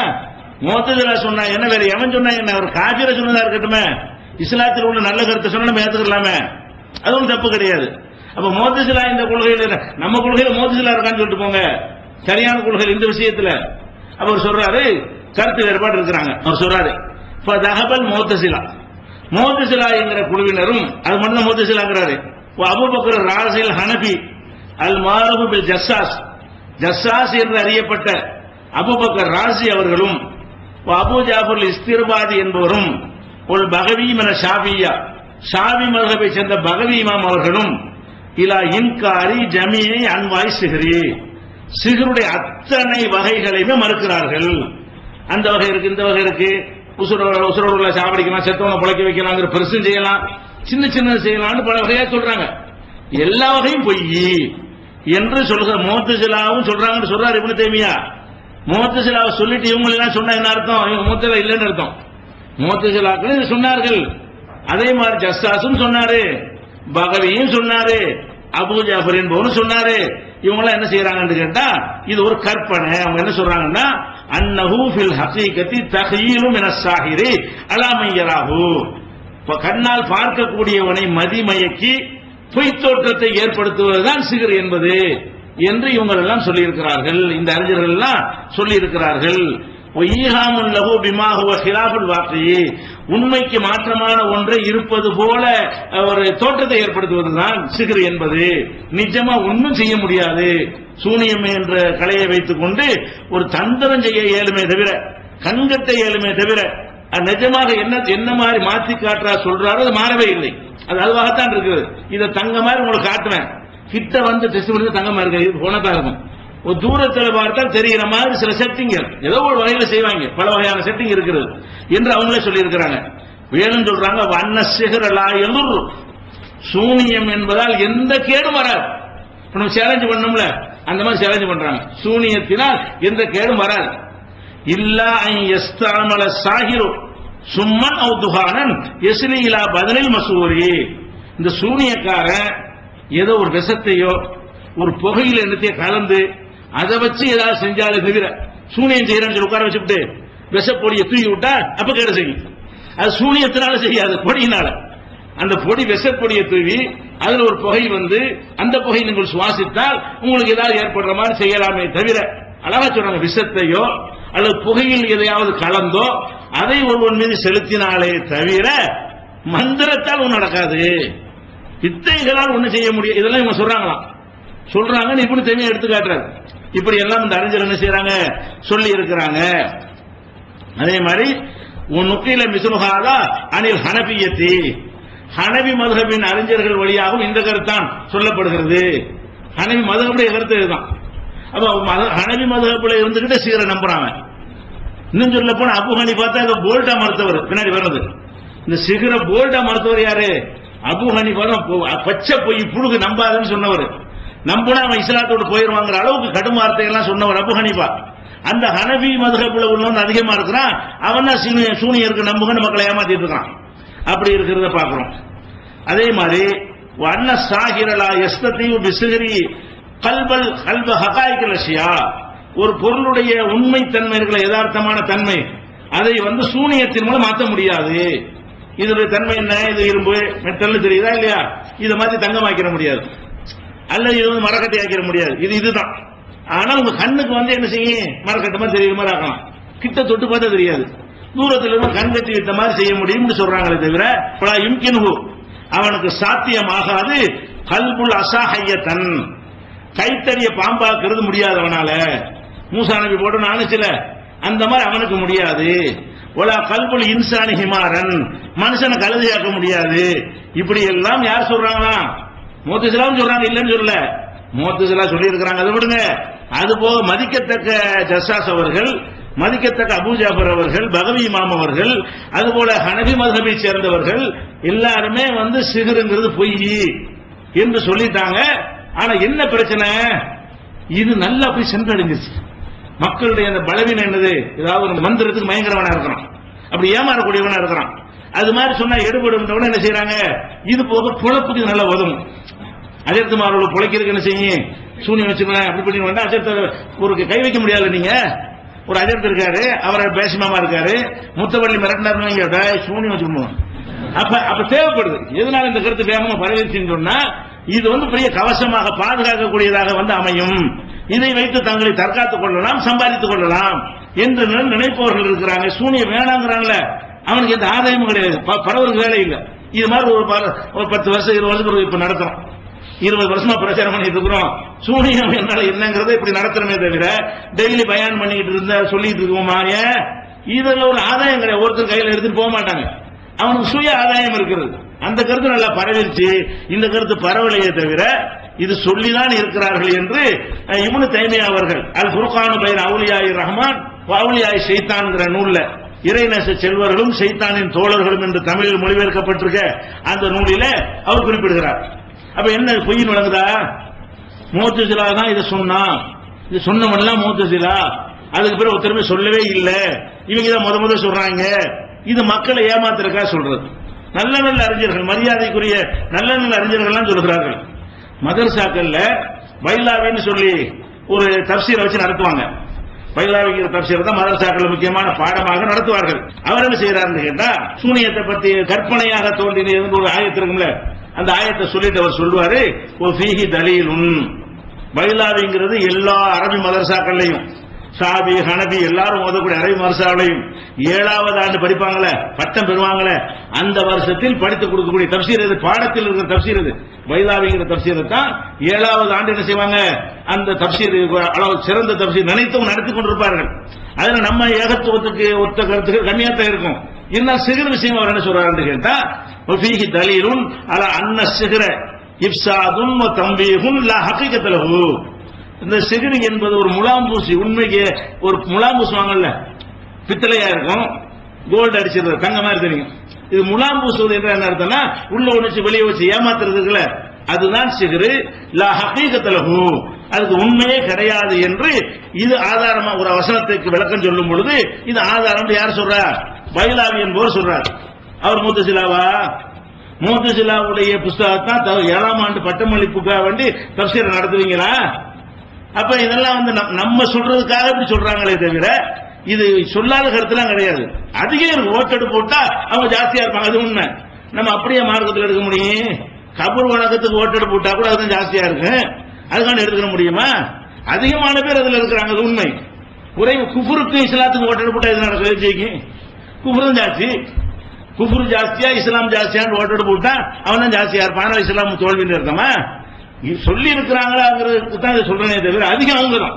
முஅத்தஸிலா சொன்னா என்ன, வேற எவன் சொன்னா என்ன? ஒரு காபிர சொன்னதா இருக்கட்டுமே, இஸ்லாத்தில் உள்ள நல்ல கருத்தை சொன்னா நம்ம ஏத்துக்கலாமே, அது ஒன்றும் தப்பு கிடையாது. அப்ப முஅத்தஸிலா இந்த கொள்கையில, நம்ம கொள்கையில முஅத்தஸிலா இருக்கான்னு சொல்லிட்டு போங்க, சரியான கொள்கை இந்த விஷயத்துல. அவர் சொல்றாரு கருத்து வேறுபாடு இருக்கிறாங்க. அவர் சொல்றாரு ஃபதஹபல் முஅத்தஸிலா, முஅத்தஸிலா என்கிற குழுவினரும், அது மட்டும் தான் முஅத்தஸிலாங்கிறாரு. அபூபக்கர் ராஸில் ஹனபி அல் மாரூஃப் பில் ஜஸ்ஸாஸ், ஜஸ்ஸாஸ் என்று அறியப்பட்ட அபூபக்கர் ராஸி அவர்களும், அபூ ஜாஃபர் இஸ்திர்பாதி என்பவரும், ஒரு பகவி மன ஷாபியா, ஷாபி மذஹபை சேர்ந்த பகவி இமாம் அவர்களும், இலா இன்காரி ஜமீஇ அன்வாய் சிஹ்ரி, சிஹ்ருடைய அத்தனை வகைகளையுமே மறுக்கிறார்கள். அந்த வகை இருக்கு, இந்த வகை இருக்கு, உசுரோட சாவடிக்கலாம், செத்தவனை பிழைக்க வைக்கலாங்கிற பெருசும் செய்யலாம், சின்ன சின்ன செய்யலாம்னு பல வகையா சொல்றாங்க. எல்லா வகையும் பொய் என்று சொல்ற முஅத்தஸிலாவும் சொல்றாங்கன்னு சொல்றாரு இப்னு தைமியா. முஅத்தஸிலாவை சொல்லிட்டு இவங்க எல்லாம் சொன்னா என்ன அர்த்தம்? இவங்க முஅத்தஸிலா இல்லைன்னு அர்த்தம். முஅத்தஸிலாக்கள் சொன்னார்கள். அதே மாதிரி ஜஸ்ஸாஸும் சொன்னாரு, பகவியும் சொன்னாரு, அபூ ஜாஃபர் என்பவரும் சொன்னாரு. இவங்க எல்லாம் என்ன செய்யறாங்கன்னு கேட்டா, இது ஒரு கற்பனை. அவங்க என்ன சொல்றாங்கன்னா, அன்னஹு ஃபில் ஹகீகத்தி தஹீலு மினஸ் சாஹிரி அலா மன் யராஹு, கண்ணால் பார்க்கக்கூடியவனை மதிமயக்கி பொய் தோற்றத்தை ஏற்படுத்துவதுதான் சிஹ்ர் என்பது என்று இவங்க எல்லாம் சொல்லி இருக்கிறார்கள். இந்த அறிஞர்கள் எல்லாம் சொல்லி இருக்கிறார்கள். ஈஹாமுல் லஹு பிமா ஹுவ ஹிலாஃபுல் வாக்கி, உண்மைக்கு மாற்றமான ஒன்றை இருப்பது போல ஒரு தோற்றத்தை ஏற்படுத்துவதுதான் சிஹ்ர் என்பது. நிஜமா ஒன்றும் செய்ய முடியாது. சூனியம் என்ற கலையை வைத்துக் கொண்டு ஒரு தந்திரம் செய்ய இயலுமே தவிர, கண்கட்ட இயலுமே தவிர, நிஜமாக என்ன மாதிரி மாற்றி காட்டுறா சொல்றாரோ அது மாறவே இல்லை. அது அதுவாகத்தான் இருக்குது. இதை தங்க மாதிரி உங்களுக்கு காட்டுவேன், கிட்ட வந்து டெஸ்ட் பண்ணி தங்கமா இருக்கு, போனதா இருக்கும். ஒரு தூரத்தில் பார்த்தால் தெரிகிற மாதிரி சில செட்டிங்கள் ஏதோ ஒரு வகையில செய்வாங்க, பல வகையான செட்டிங் இருக்கிறது என்று அவங்களே சொல்லி இருக்கிறாங்க. வேணும் சொல்றாங்க, வண்ண சிஹ்ரலா எலுர், சூனியம் என்பதால் எந்த கேடும் வராது. நம்ம சேலஞ்ச் பண்ணோம்ல, அந்த மாதிரி சேலஞ்ச் பண்றாங்க. சூனியத்தினால் எந்த கேடும் வராது. இல்லா ஐ யஸ்தஅமல சாஹிரு சும்மன் அவு துஹானன் யஸ்லி இலா பதனில் மசூரி, இந்த சூனியக்காரன் ஏதோ ஒரு விஷத்தையோ ஒரு புகையில என்னத்தையோ கலந்து அதை வச்சு ஏதாவது செஞ்சாலே தவிர, சூனியம் செய்யறேன்னு உட்கார வச்சுட்டு விஷப்பொடியை தூக்கி விட்டா அப்ப கேட செய்யும். அது சூனியத்தினால செய்யாது, பொடியினால. அந்த பொடி விஷப்பொடியை தூவி அதுல ஒரு புகை வந்து அந்த புகை நீங்கள் சுவாசித்தால் உங்களுக்கு ஏதாவது ஏற்படுற மாதிரி செய்யலாமே தவிர, அழகா சொல்றாங்க, விஷத்தையோ அல்லது புகையில் எதையாவது கலந்தோ அதை ஒருவன் மீது செலுத்தினாலே தவிர மந்திரத்தால் ஒன்றும் நடக்காது, வித்தைகளால் ஒன்றும் செய்ய முடியும். இதெல்லாம் இவங்க சொல்றாங்களாம். சொல்றாங்க இப்படி தனியாக எடுத்து காட்டுறாரு. இப்படி எல்லாம் இந்த அறிஞர் என்ன செய்யறாங்க சொல்லி இருக்கிறாங்க. அதே மாதிரி நுக்கில மிசுலுஹாதா அனில் ஹனபியத்தி, ஹனபி மதுஹபின் அறிஞர்கள் வழியாகவும் இந்த கருத்தான் சொல்லப்படுகிறது. ஹனபி மதுஹபுடைய கருத்து இதுதான். அப்ப ஹனபி மதுஹபில் இருந்துகிட்டு சீரை நம்புறாங்க. இன்னும் சொல்ல போனா அபு ஹனீஃபா தான் போல்டா மறுத்தவர். பின்னாடி வர்றது இந்த சிகர போல்டா மறுத்தவர் யாரு? அபு ஹனீஃபா தான். பச்சை பொய் புழுகு நம்பாதுன்னு சொன்னவர். நம்பினா அவன் இஸ்லாத்தோடு போயிருவாங்கிற அளவுக்கு கடும் வார்த்தைகள்லாம் சொன்னவர் அபு ஹனீஃபா. அந்த ஹனபி மதுஹபுல உள்ளவன் அதிகமா இருக்கிறான், அவன் தான் சூனியருக்கு நம்புகன்னு மக்களை ஏமாத்திட்டு இருக்கான். அப்படி இருக்கிறத பாக்குறோம். அதே மாதிரி வண்ண சாகிரலா எஸ்தீவு பிசிகரி கல்பல் கல்ப ஹகாய்கள் ரஷ்யா, ஒரு பொருளுடைய உண்மை தன்மை இருக்கிற யதார்த்தமான தன்மை அதை வந்து சூனியத்தின் மூலம் மாற்ற முடியாது. இதனுடைய தன்மை என்ன? இது இரும்பு மெட்டல் தெரியுதா இல்லையா? இதை மாதிரி தங்கமாக்கிற முடியாது, அல்லது இது வந்து மரக்கட்டை ஆக்கிட முடியாது. இதுதான். ஆனா உங்க கண்ணுக்கு வந்து என்ன செய்யும்? மரக்கட்டை மாதிரி தெரியுற மாதிரி ஆக்கலாம். கிட்ட தொட்டு பார்த்தா தெரியாது, தூரத்தில் இருந்து கண் கட்டி விட்ட மாதிரி செய்ய முடியும்னு சொல்றாங்களே தவிர இம்கின்ஹு அவனுக்கு சாத்தியமாகாது. கல்புல் அசாஹையத்தன், கைத்தறிய பாம்பாக்குறது முடியாது அவனால. மூசா நபி போட்டு நானுச்சுல அந்த மாதிரி அவனுக்கு முடியாது. ஒலா கல்புல் இன்சானி ஹிமாரன், மனுஷனை கழுதையாக்க முடியாது. இப்படி எல்லாம் யார் சொல்றாங்களா? முஅத்தஸிலாவும் சொல்றாங்க, இல்லைன்னு சொல்லல. முஅத்தஸிலா சொல்லி இருக்கிறாங்க, அதை விடுங்க. அது போக மதிக்கத்தக்க ஜஸ்ஸாஸ் அவர்கள், மதிக்கத்தக்க அபூ ஜாஃபர் அவர்கள், பகவி இமாம் அவர்கள், அதுபோல ஹனபி மதுஹபை சேர்ந்தவர்கள் எல்லாருமே வந்து சிஹ்ருங்கிறது பொய் என்று சொல்லிட்டாங்க. ஆனா என்ன பிரச்சனை? இது நல்லா போய் சென்றடைஞ்சிருச்சு. மக்களுடைய அந்த பலவீனம் என்னது? ஏதாவது ஒரு மந்திரத்துக்கு பயங்கரவனா இருக்கிறான், அப்படி ஏமாறக்கூடியவனா இருக்கிறான். அது மாதிரி சொன்னா எடுபடும். என்ன செய்யறாங்க? இது போக பொழப்புக்கு நல்லா உதவும். அஜர்த்துமாரோட பொழைக்கிறதுக்கு என்ன செய்யும்? சூனியம் வச்சுக்கணும் அப்படி பண்ணி அஜர்த்த ஒரு கை வைக்க முடியாது. நீங்க ஒரு அஜர்த்து இருக்காரு, அவரை பேசிமாமா இருக்காரு, முத்தவள்ளி மிரட்டினாருன்னு சூனியம் வச்சுக்கணும். அப்ப தேவைப்படுது. எதனால இந்த கருத்து வேகமா பரவிச்சுன்னு சொன்னா இது பெரிய கவசமாக பாதுகாக்கக்கூடியதாக அமையும். இதை வைத்து தங்களை தற்காத்துக் கொள்ளலாம், சம்பாதித்துக் கொள்ளலாம் என்று நினைப்பவர்கள் இருக்கிறாங்க. சூனியம் வேணாங்கிறாங்கள, அவனுக்கு எந்த ஆதாயமும் கிடையாது, பரவருக்கு வேலை இல்லை. இது மாதிரி ஒரு 10 வருஷம் 20 வருஷம் இப்ப நடத்துறோம், 20 வருஷமா பிரச்சாரம் பண்ணிட்டு இருக்கிறோம். சூனியம் என்னால என்னங்கிறத இப்படி நடத்துறமே தவிர டெய்லி பயான் பண்ணிட்டு இருந்தா சொல்லிட்டு இருக்கோமா, இதுல ஒரு ஆதாயம் கிடையாது. ஒருத்தர் கையில எடுத்துட்டு போக மாட்டாங்க, அவனுக்கு சுய ஆதாயம் இருக்கிறது. அந்த கருத்து நல்லா பரவிருச்சு. இந்த கருத்து பரவலையே தவிர இது சொல்லிதான் இருக்கிறார்கள் என்று இப்னு தைமியா அவர்கள் அல் ஃபுர்கான் பைன அவுலியாய் ரஹ்மான் அவுலியாய் ஷைத்தான்ங்கிற நூல்ல இறைநேச செல்வர்களும் ஷைத்தானின் தோழர்களும் என்று தமிழில் மொழிபெயர்க்கப்பட்டிருக்க அந்த நூலில அவர் குறிப்பிடுகிறார். அப்ப என்ன பொய்யின் வழங்குதா? முஅத்தஸிலா தான் இதை சொன்னா, இது சொன்னவன்லாம் முஅத்தஸிலா, அதுக்கு பிறகு ஒருத்தருமே சொல்லவே இல்லை, இவங்க தான் முத சொல்றாங்க. இது மக்களை ஏமாத்திருக்கா சொல்றது. நல்ல நல்ல அறிஞர்கள், மரியாதைக்குரிய நல்ல நல்ல அறிஞர்கள் சொல்கிறார்கள், மதரசாக்கள்ல பைலாவின்னு சொல்லி ஒரு தப்சீரை வச்சு நடத்துவாங்க. பைலாவிக்கிற தப்சீர் தான் மதரசாக்கள் முக்கியமான பாடமாக நடத்துவார்கள். அவர் என்ன செய்யறாருன்னு கேட்டா, சூனியத்தை பத்தி கற்பனையாக தோன்றின ஒரு ஆயத்து இருக்கும்ல, அந்த ஆயத்தை சொல்லிட்டு அவர் சொல்லுவாரு, ஓ ஃபீஹி தலீலுன். பைலாவிங்கிறது எல்லா அரபி மதரசாக்கள்லையும் சாபி ஹனபி எல்லாரும் ஓதக்கூடிய அரபி மதரசாவிலையும் 7வது ஆண்டு படிப்பாங்களே, பட்டம் பெறுவாங்களே, அந்த வருஷத்தில் படித்துக் கொடுக்கக்கூடிய தப்சீர் இது, பாடத்தில் இருக்கிற தப்சீர் இது. பைலாவிங்கிற தப்சீரை தான் 7வது ஆண்டு என்ன செய்வாங்க, அந்த தப்சீர் அளவு சிறந்த தப்சீர் நினைத்தும் நடத்தி கொண்டிருப்பார்கள். அதுல நம்ம ஏகத்துவத்துக்கு ஒத்த கருத்துக்கு கம்மியாத்தான் இருக்கும். இருந்தால் சிகர் விஷயம் அவர் என்ன சொல்றாரு கேட்டா, ஃபீஹி தலீலுன் அலா அன்ன சிஹ்ர இஃப்சாதுன் வ தம்பீஹுன் லா ஹகீகத லஹு. இந்த சிகிரி என்பது ஒரு முலாம்பூசி. உண்மைக்கு ஒரு முலாம்பூசி வாங்கல, பித்தளையா இருக்கும், கோல்டு அடிச்சிருந்தது தங்க மாதிரி தெரியும். இது முலாம்பூசுவது என்ற என்ன அர்த்தம்னா உள்ள ஒண்ணு வெளியே வச்சு ஏமாத்துறதுக்குல, அதுதான் சிகிரு. லா ஹகீகத லஹு, அதுக்கு உண்மையே கிடையாது என்று இது ஆதாரமா ஒரு வசனத்துக்கு விளக்கம் சொல்லும் பொழுது இது ஆதாரம் யார் சொல்றார்? பைலாவி என்பவர் சொல்றார். அவர் முஅத்தஸிலாவா? முஅத்தஸிலாவுடைய புஸ்தகத்தான் 7ஆம் ஆண்டு பட்டமளிப்புக்காக வேண்டி தப்சீர் நடத்துவீங்களா? அப்ப இதெல்லாம் நம்ம சொல்றதுக்காக இப்படி சொல்றாங்களே தவிர இது சொல்லாத கருத்துலாம் கிடையாது. அதிகம் ஓட்டெடுப்பு போட்டா அவங்க ஜாஸ்தியா இருப்பாங்க, அது உண்மை. நம்ம அப்படியே மார்க்கத்தில் எடுக்க முடியும்? கபூர் வணக்கத்துக்கு ஓட்டெடுப்பு போட்டா கூட அதுதான் ஜாஸ்தியா இருக்கு, அதுக்கான எடுத்துக்க முடியுமா? அதிகமான பேர் அதுல இருக்கிறாங்க, அது உண்மை. குறைவு குஃபுருக்கு இஸ்லாத்துக்கு ஓட்டெடுப்பு போட்டா இது நடக்க ஜெயிக்கும். குஃபுரும் ஜாஸ்தி, குஃபுர் ஜாஸ்தியா இஸ்லாம் ஜாஸ்தியான்னு ஓட்டெடுப்பு போட்டா அவன் தான் ஜாஸ்தியா இருப்பான். ஆனால் இஸ்லாம் தோல்வின்னு இருக்கமா சொல்லி இருக்கிறாங்களாங்கிறதுக்கு தான் சொல்றேனே தவிர அதிகம் அவங்க தான்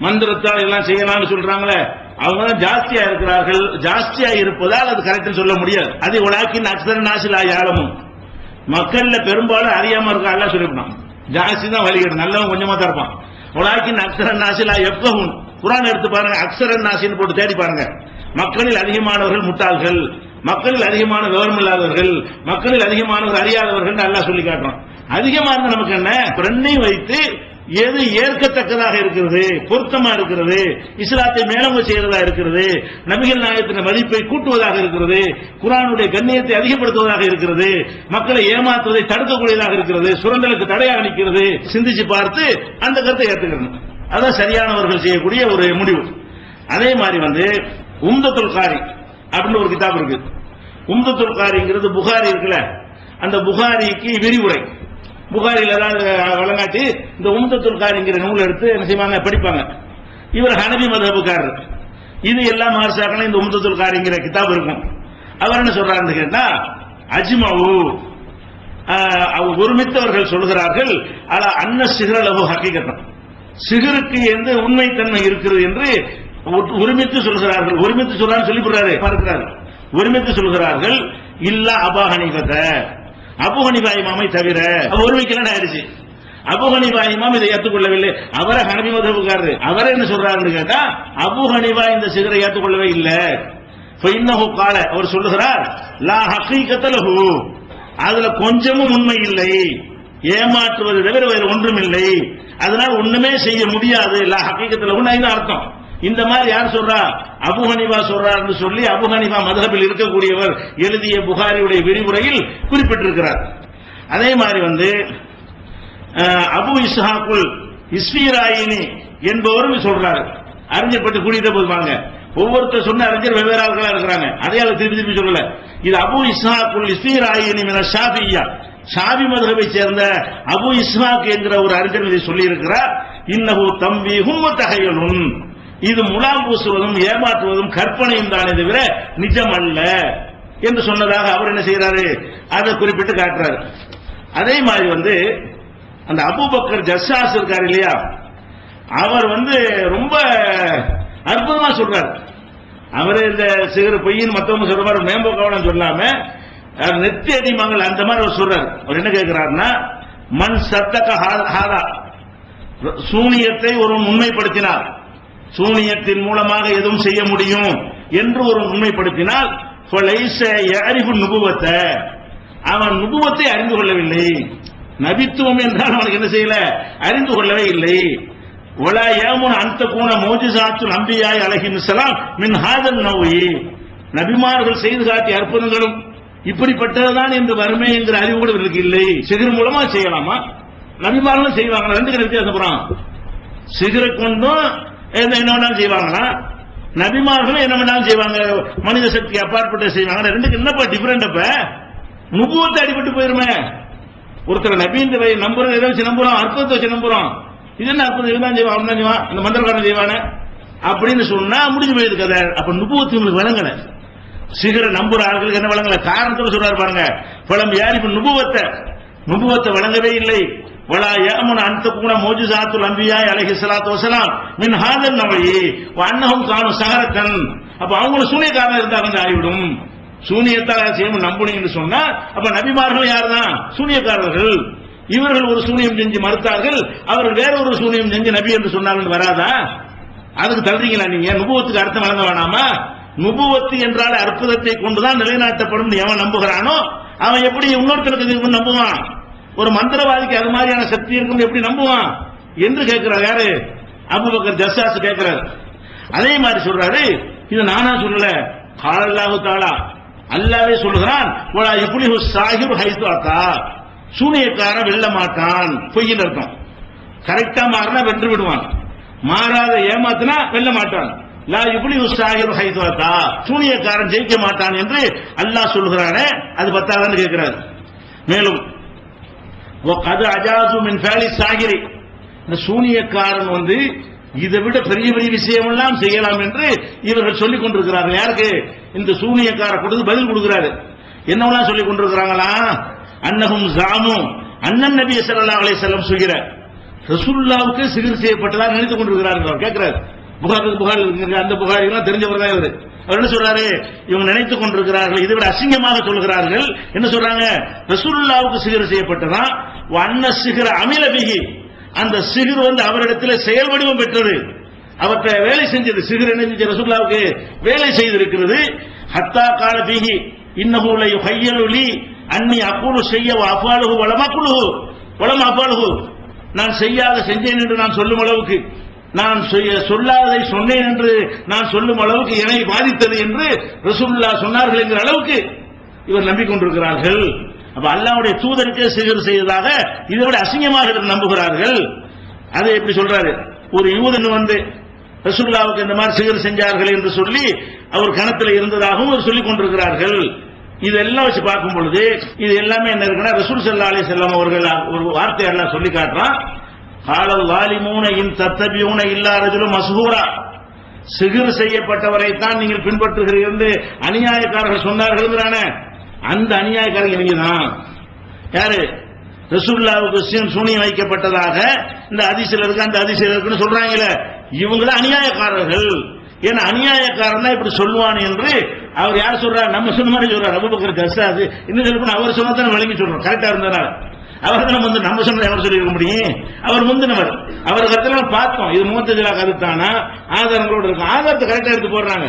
மந்திரத்தால் எல்லாம் செய்யலாம்னு சொல்றாங்களே, அவங்க தான் ஜாஸ்தியா இருக்கிறார்கள். ஜாஸ்தியா இருப்பதால் அது கரெக்ட் சொல்ல முடியாது. அது உலகின் அக்ஸர நாசிலா யாழமும், மக்கள்ல பெரும்பாலும் அறியாம இருக்கா சொல்லிவிட்டான். ஜாஸ்தி தான் வழிகேடு, நல்லவன் கொஞ்சமா தான் இருப்பான். உலகின் அக்ஸர நாசிலா எப்பவும் குர்ஆன் எடுத்து பாருங்க, அக்ஸர நாசின்னு போட்டு தேடி பாருங்க. மக்களில் அதிகமானவர்கள் முட்டாள்கள், மக்களில் அதிகமான விவரம் இல்லாதவர்கள், மக்களில் அதிகமானவர்கள் அறியாதவர்கள் அல்லாஹ் சொல்லி காட்டுறான். அதிகமா இருந்தா நமக்கு என்ன, ரெண்டையும் வைத்து எது ஏற்கத்தக்கதாக இருக்கிறது, பொருத்தமா இருக்கிறது, இஸ்லாத்தை மேலங்க செய்யறதா இருக்கிறது, நபிகள் நாயகத்தின் மதிப்பை கூட்டுவதாக இருக்கிறது, குர்ஆனுடைய கண்ணியத்தை அதிகப்படுத்துவதாக இருக்கிறது, மக்களை ஏமாற்றுவதை தடுக்கக்கூடியதாக இருக்கிறது, சுரண்டலுக்கு தடையாக நிற்கிறது, சிந்திச்சு பார்த்து அந்த கருத்தை ஏற்றுக்கணும். அதான் சரியானவர்கள் செய்யக்கூடிய ஒரு முடிவு. அதே மாதிரி உம்தத்துல் காரி அப்படின்னு ஒரு கிதாப் இருக்கு. உம்தத்துல் காரிங்கிறது புகாரி இருக்குல்ல, அந்த புகாரிக்கு விரிவுரை. புகாரில தான் வழங்காட்டி இந்த உம்தத்துல் காரிங்கிற நூல் எடுத்து என்ன செய்வாங்க, படிப்பாங்க. இவர் ஹனபி மதஹபுக்காரர். இது எல்லா மார்சாக்களும் இந்த உம்தத்துல் காரிங்கிற கிதாப் இருக்கும். அவர் என்ன சொல்றாருன்னு கேட்டா, அஜ்மஉ ஒருமித்தவர்கள் சொல்கிறார்கள், அலா அன்ன சிஹ்ர லஹு ஹகீகத்தன், சிஹருக்கு எந்த உண்மைத்தன்மை இருக்கிறது என்று ஒருமித்து சொல்கிறார்கள். ஒருமித்து சொல்றான்னு சொல்லி பார்க்கிறார்கள். ஒருமித்து சொல்கிறார்கள். இல்ல அபூ ஹனீஃபா, அபூ ஹனீஃபா இமாமை தவிர. ஒருமிக்கலாம் ஆயிடுச்சு. அபூ ஹனீஃபா இமாம் இதை ஏற்றுக்கொள்ளவில்லை. அவரை ஹனபி மதஹ்புக்காரர். அவரை என்ன சொல்றாருன்னு கேட்டா, அபூ ஹனீஃபா இந்த சிகரை ஏற்றுக்கொள்ளவே இல்லை. ஃபஇன்னஹு கால, அவர் சொல்லுகிறார், லா ஹகீகத லஹு, அதுல கொஞ்சமும் உண்மை இல்லை, ஏமாற்றுவது தவிர வேறு ஒன்றும் இல்லை, அதனால் ஒண்ணுமே செய்ய முடியாது. லா ஹகீகத லஹு அர்த்தம். இந்த மாதிரி யார் சொல்றா? அபூ ஹனீஃபா சொல்றாருன்னு சொல்லி அபூ ஹனீஃபா மதஹபில் இருக்கக்கூடியவர் எழுதிய புகாரியுடைய விரிவுரையில் குறிப்பிட்டிருக்கிறார். அதே மாதிரி அபூ இஸ்ஹாக்குல் இஸ்வீராயினி என்பவரும் சொல்றாரு. அறிஞர் பற்றி கூட்டிட்டு போதுவாங்க. ஒவ்வொருத்தர் சொன்ன அறிஞர் வெவ்வேறு ஆட்களா இருக்கிறாங்க. அதே ஆளு திருப்பி திருப்பி சொல்லல. இது அபு இஸ்ஹாக்குல் இஸ்வீராயினி மின ஷாஃபிய்யா, ஷாஃபி மதுஹபை சேர்ந்த அபு இஸ்ஹாக் என்கிற ஒரு அறிஞர் இதை சொல்லி இருக்கிறார். இன்னஹு தம்பீஹும் வ தஹய்யுலுன், இது முலாம் பூசுவதும் ஏமாற்றுவதும் கற்பனையும் தானே தவிர நிஜம் அல்ல என்று சொன்னதாக அவர் என்ன செய்யறாரு, அதை குறிப்பிட்டு காட்டுறாரு. அதே மாதிரி அந்த அபூபக்கர் ஜஸ்ஸாஸ் இருக்காரு இல்லையா, அவர் ரொம்ப அற்புதமா சொல்றாரு. அவரு இந்த சிகர பொய்யின் மத்தவங்க சொல்ற மாதிரி மேம்போக்காவெல்லாம் சொல்லாம நெத்தி அடிமங்கள் அந்த மாதிரி அவர் சொல்றாரு. அவர் என்ன கேட்கிறாருன்னா, மண் சத்தக ஹாதா, சூனியத்தை ஒரு உண்மைப்படுத்தினார், சூனியத்தின் மூலமாக எதுவும் செய்ய முடியும் என்று ஒரு உண்மைப்படுத்தினால் நுபுவத்தை, அவன் நுபுவத்தை அறிந்து கொள்ளவில்லை. நபித்துவம் என்றால் அவனுக்கு என்ன செய்யல, அறிந்து கொள்ளவே இல்லை. ஒலா ஏமுன் அந்த கூண மோஜிசாத்து நம்பியாய் அலைஹிஸ்ஸலாம் மின் ஹாதல் நௌயி, நபிமார்கள் செய்து காட்டிய அற்புதங்களும் இப்படிப்பட்டதுதான் என்று வறுமை என்கிற அறிவு கூட இவருக்கு இல்லை. சிகர் மூலமா செய்யலாமா? நபிமார்களும் செய்வாங்க. ரெண்டு வித்தியாசப்படுறான். சிகரை கொண்டும் என்ன வேணாலும் செய்வாங்களா, நபிமார்களும் என்ன வேணாலும் செய்வாங்க, மனித சக்தி அப்பாற்பட்ட செய்வாங்க. ரெண்டுக்கு என்னப்பா டிஃபரெண்ட்? அப்ப நுபுவத்தை அடிபட்டு போயிருமே. ஒருத்தர் நபியின் நம்புறோம், எதை வச்சு நம்புறோம், அற்புதத்தை வச்சு நம்புறோம். இது என்ன அற்புதம், இதுதான் செய்வான், அவன் தான் செய்வான், இந்த மந்திரக்காரன் செய்வானே அப்படின்னு சொன்னா முடிஞ்சு போயிருக்கு கதை. அப்ப நுபுவத்து உங்களுக்கு வழங்கல. சிகர நம்புற ஆட்களுக்கு என்ன வழங்கல? காரணத்தோட சொல்றாரு பாருங்க. பழம் யார் இப்ப நுபுவத்தை வழங்கவே இல்லை. வலா யஅமுன் அன் தகுன மோஜிசாத்துல் அன்பியாய் அலைஹிஸ்ஸலாத்து வஸலாம் மின் ஹாதல் நவயி வ அன்னஹும் கானு சஹரத்தன். அப்ப அவங்க சூனியக்காரங்க இருந்தாங்க ஆகிவிடும். சூனியத்தால் செய்யும் நம்புனீங்கன்னு சொன்னா அப்ப நபிமார்கள் யாருதான்? சூனியக்காரர்கள். இவர்கள் ஒரு சூனியம் செஞ்சு மறுத்தார்கள், அவர்கள் வேற ஒரு சூனியம் செஞ்சு நபி என்று சொன்னார்கள். வராதா? அதுக்கு தள்ளுறீங்களா நீங்க? நுபுவத்துக்கு அர்த்தம் வழங்க வேணாமா? நுபுவத்து என்றால் அற்புதத்தை கொண்டுதான் நிலைநாட்டப்படும் எவன் நம்புகிறானோ அவன் எப்படி இன்னொருத்தருக்கு நம்புவான்? ஒரு மந்திரவாதிக்கு அது மாதிரியான சக்தி இருக்கும் எப்படி நம்புவான் என்று கேட்கிறார். யாரு? அபூபக்கர் ஜஸ்ஸாஸ் கேட்கிறார். அதே மாதிரி சொல்றாரு, இது நானா சொல்லல, கால அல்லாஹு தஆலா, அல்லாஹ்வே சொல்லுகிறான். வலா யுஃப்லிஹு ஸாஹிரு ஹைது அத்தா, சூனியக்காரன் வெல்ல மாட்டான். பொய்யின் அர்த்தம். கரெக்டா மாறினா வென்று விடுவான், மாறாத ஏமாத்தினா வெல்ல மாட்டான். லா யுஃப்லிஹு ஸாஹிரு ஹைது அத்தா, சூனியக்காரன் ஜெயிக்க மாட்டான் என்று அல்லாஹ் சொல்கிறானே, அது பத்தாதான்னு கேட்கிறார். மேலும் கது அஜாது மின் ஃபேலி சாகிரி, இந்த சூனியக்காரன் இதை விட பெரிய பெரிய விஷயம் எல்லாம் செய்யலாம் என்று இவர்கள் சொல்லிக் கொண்டிருக்கிறார்கள். யாருக்கு? இந்த சூனியக்கார கொடுத்து பதில் கொடுக்கிறாரு. என்னவெல்லாம் சொல்லிக் கொண்டிருக்கிறாங்களா? அன்னஹும் ஜாமு அன்னன் நபி ஸல்லல்லாஹு அலைஹி வஸல்லம் சுகிர, ரசூலுல்லாஹ்வுக்கு சிகிர் செய்யப்பட்டதாக நினைத்துக் கொண்டிருக்கிறார்கள். கேட்கிறார். புகார் அந்த புகாரிலாம் தெரிஞ்சவர் தான் இவரு. அவர் என்ன சொல்றாரு? இவங்க நினைத்துக் கொண்டிருக்கிறார்கள், இதை விட அசிங்கமாக சொல்லுகிறார்கள். என்ன சொல்றாங்க? ரசூலுல்லாஹ்வுக்கு சிகிர் செய்யப்பட்டதா, அன்ன சிகிர அமில பிஹி, அந்த சிகிர் அவரிடத்தில் செயல் வடிவம் பெற்றது, அவற்றை வேலை செஞ்சது. சிகிர் என்ன செஞ்ச? ரசூலுல்லாஹ்வுக்கு வேலை செய்திருக்கிறது. ஹத்தா கால பிஹி இன்னஹு ல யுஹய்யலு லி அன்னி அகூலு ஷைய வ அஃபாலுஹு வ லம் அகுலுஹு வ லம் அஃபாலுஹு, நான் செய்யாத செஞ்சேன் என்று நான் சொல்லும் அளவுக்கு, நான் சொல்லாததை சொன்னேன் என்று நான் சொல்லும் அளவுக்கு என்னை பாதித்தது என்று ரசூலுல்லாஹ் சொன்னார்கள் என்கிற அளவுக்கு இவர் நம்பிக்கொண்டிருக்கிறார்கள். அப்ப அல்லாஹ்வுடைய தூதருக்கு சிகிர் செய்ததாக இதை விட அசிங்கமாக நம்புகிறார்கள். அதை எப்படி சொல்றாரு? ஒரு யூதன் ரசூலுல்லாஹ்வுக்கு இந்த மாதிரி சிகிர் செஞ்சார்கள் என்று சொல்லி அவர் கணத்தில் இருந்ததாகவும் அவர் சொல்லிக் கொண்டிருக்கிறார்கள். இதெல்லாம் வச்சு பார்க்கும் பொழுது இது எல்லாமே என்ன இருக்குன்னா, ரசூல் ஸல்லல்லாஹு அலைஹி வஸல்லம் அவர்கள் ஒரு வார்த்தை எல்லாம் சொல்லி காட்டுறான். காலல் வாலிமூன இன் தத்தபியூன இல்லா ரஜுலும் மஸ்ஹூரா, சிகிர் செய்யப்பட்டவரை தான் நீங்கள் பின்பற்றுகிறீர்கள் என்று அநியாயக்காரர்கள் சொன்னார்கள். அந்த அநியாயக்காரர்கள் நீங்க தான். யாரு? ரசூலுல்லாஹ்வுக்கு சூனியம் வைக்கப்பட்டதாக இந்த ஹதீஸ்ல இருக்கு, அந்த ஹதீஸ்ல இருக்குன்னு சொல்றாங்களே, இவங்க தான் அநியாயக்காரர்கள். ஏன்னா அநியாயக்காரன் தான் இப்படி சொல்லுவான் என்று அவர் யார் சொல்றாரு? நம்ம சொன்ன மாதிரி சொல்றாரு. அபூபக்கர் ஜஸ்ஸாஸ் இன்னும் சொல்லணும், அவர் சொன்னதான் விளங்கி சொல்றோம். கரெக்டா இருந்ததுனால அவர் தான் நம்ம சொன்ன எவர் சொல்லியிருக்க முடியும்? அவர் முந்தினவர். அவர் கருத்தெல்லாம் பார்த்தோம். இது முஅத்தஸிலா கருத்தானா ஆதாரங்களோடு இருக்கும். ஆதாரத்தை கரெக்டா எடுத்து போடுறாங்க.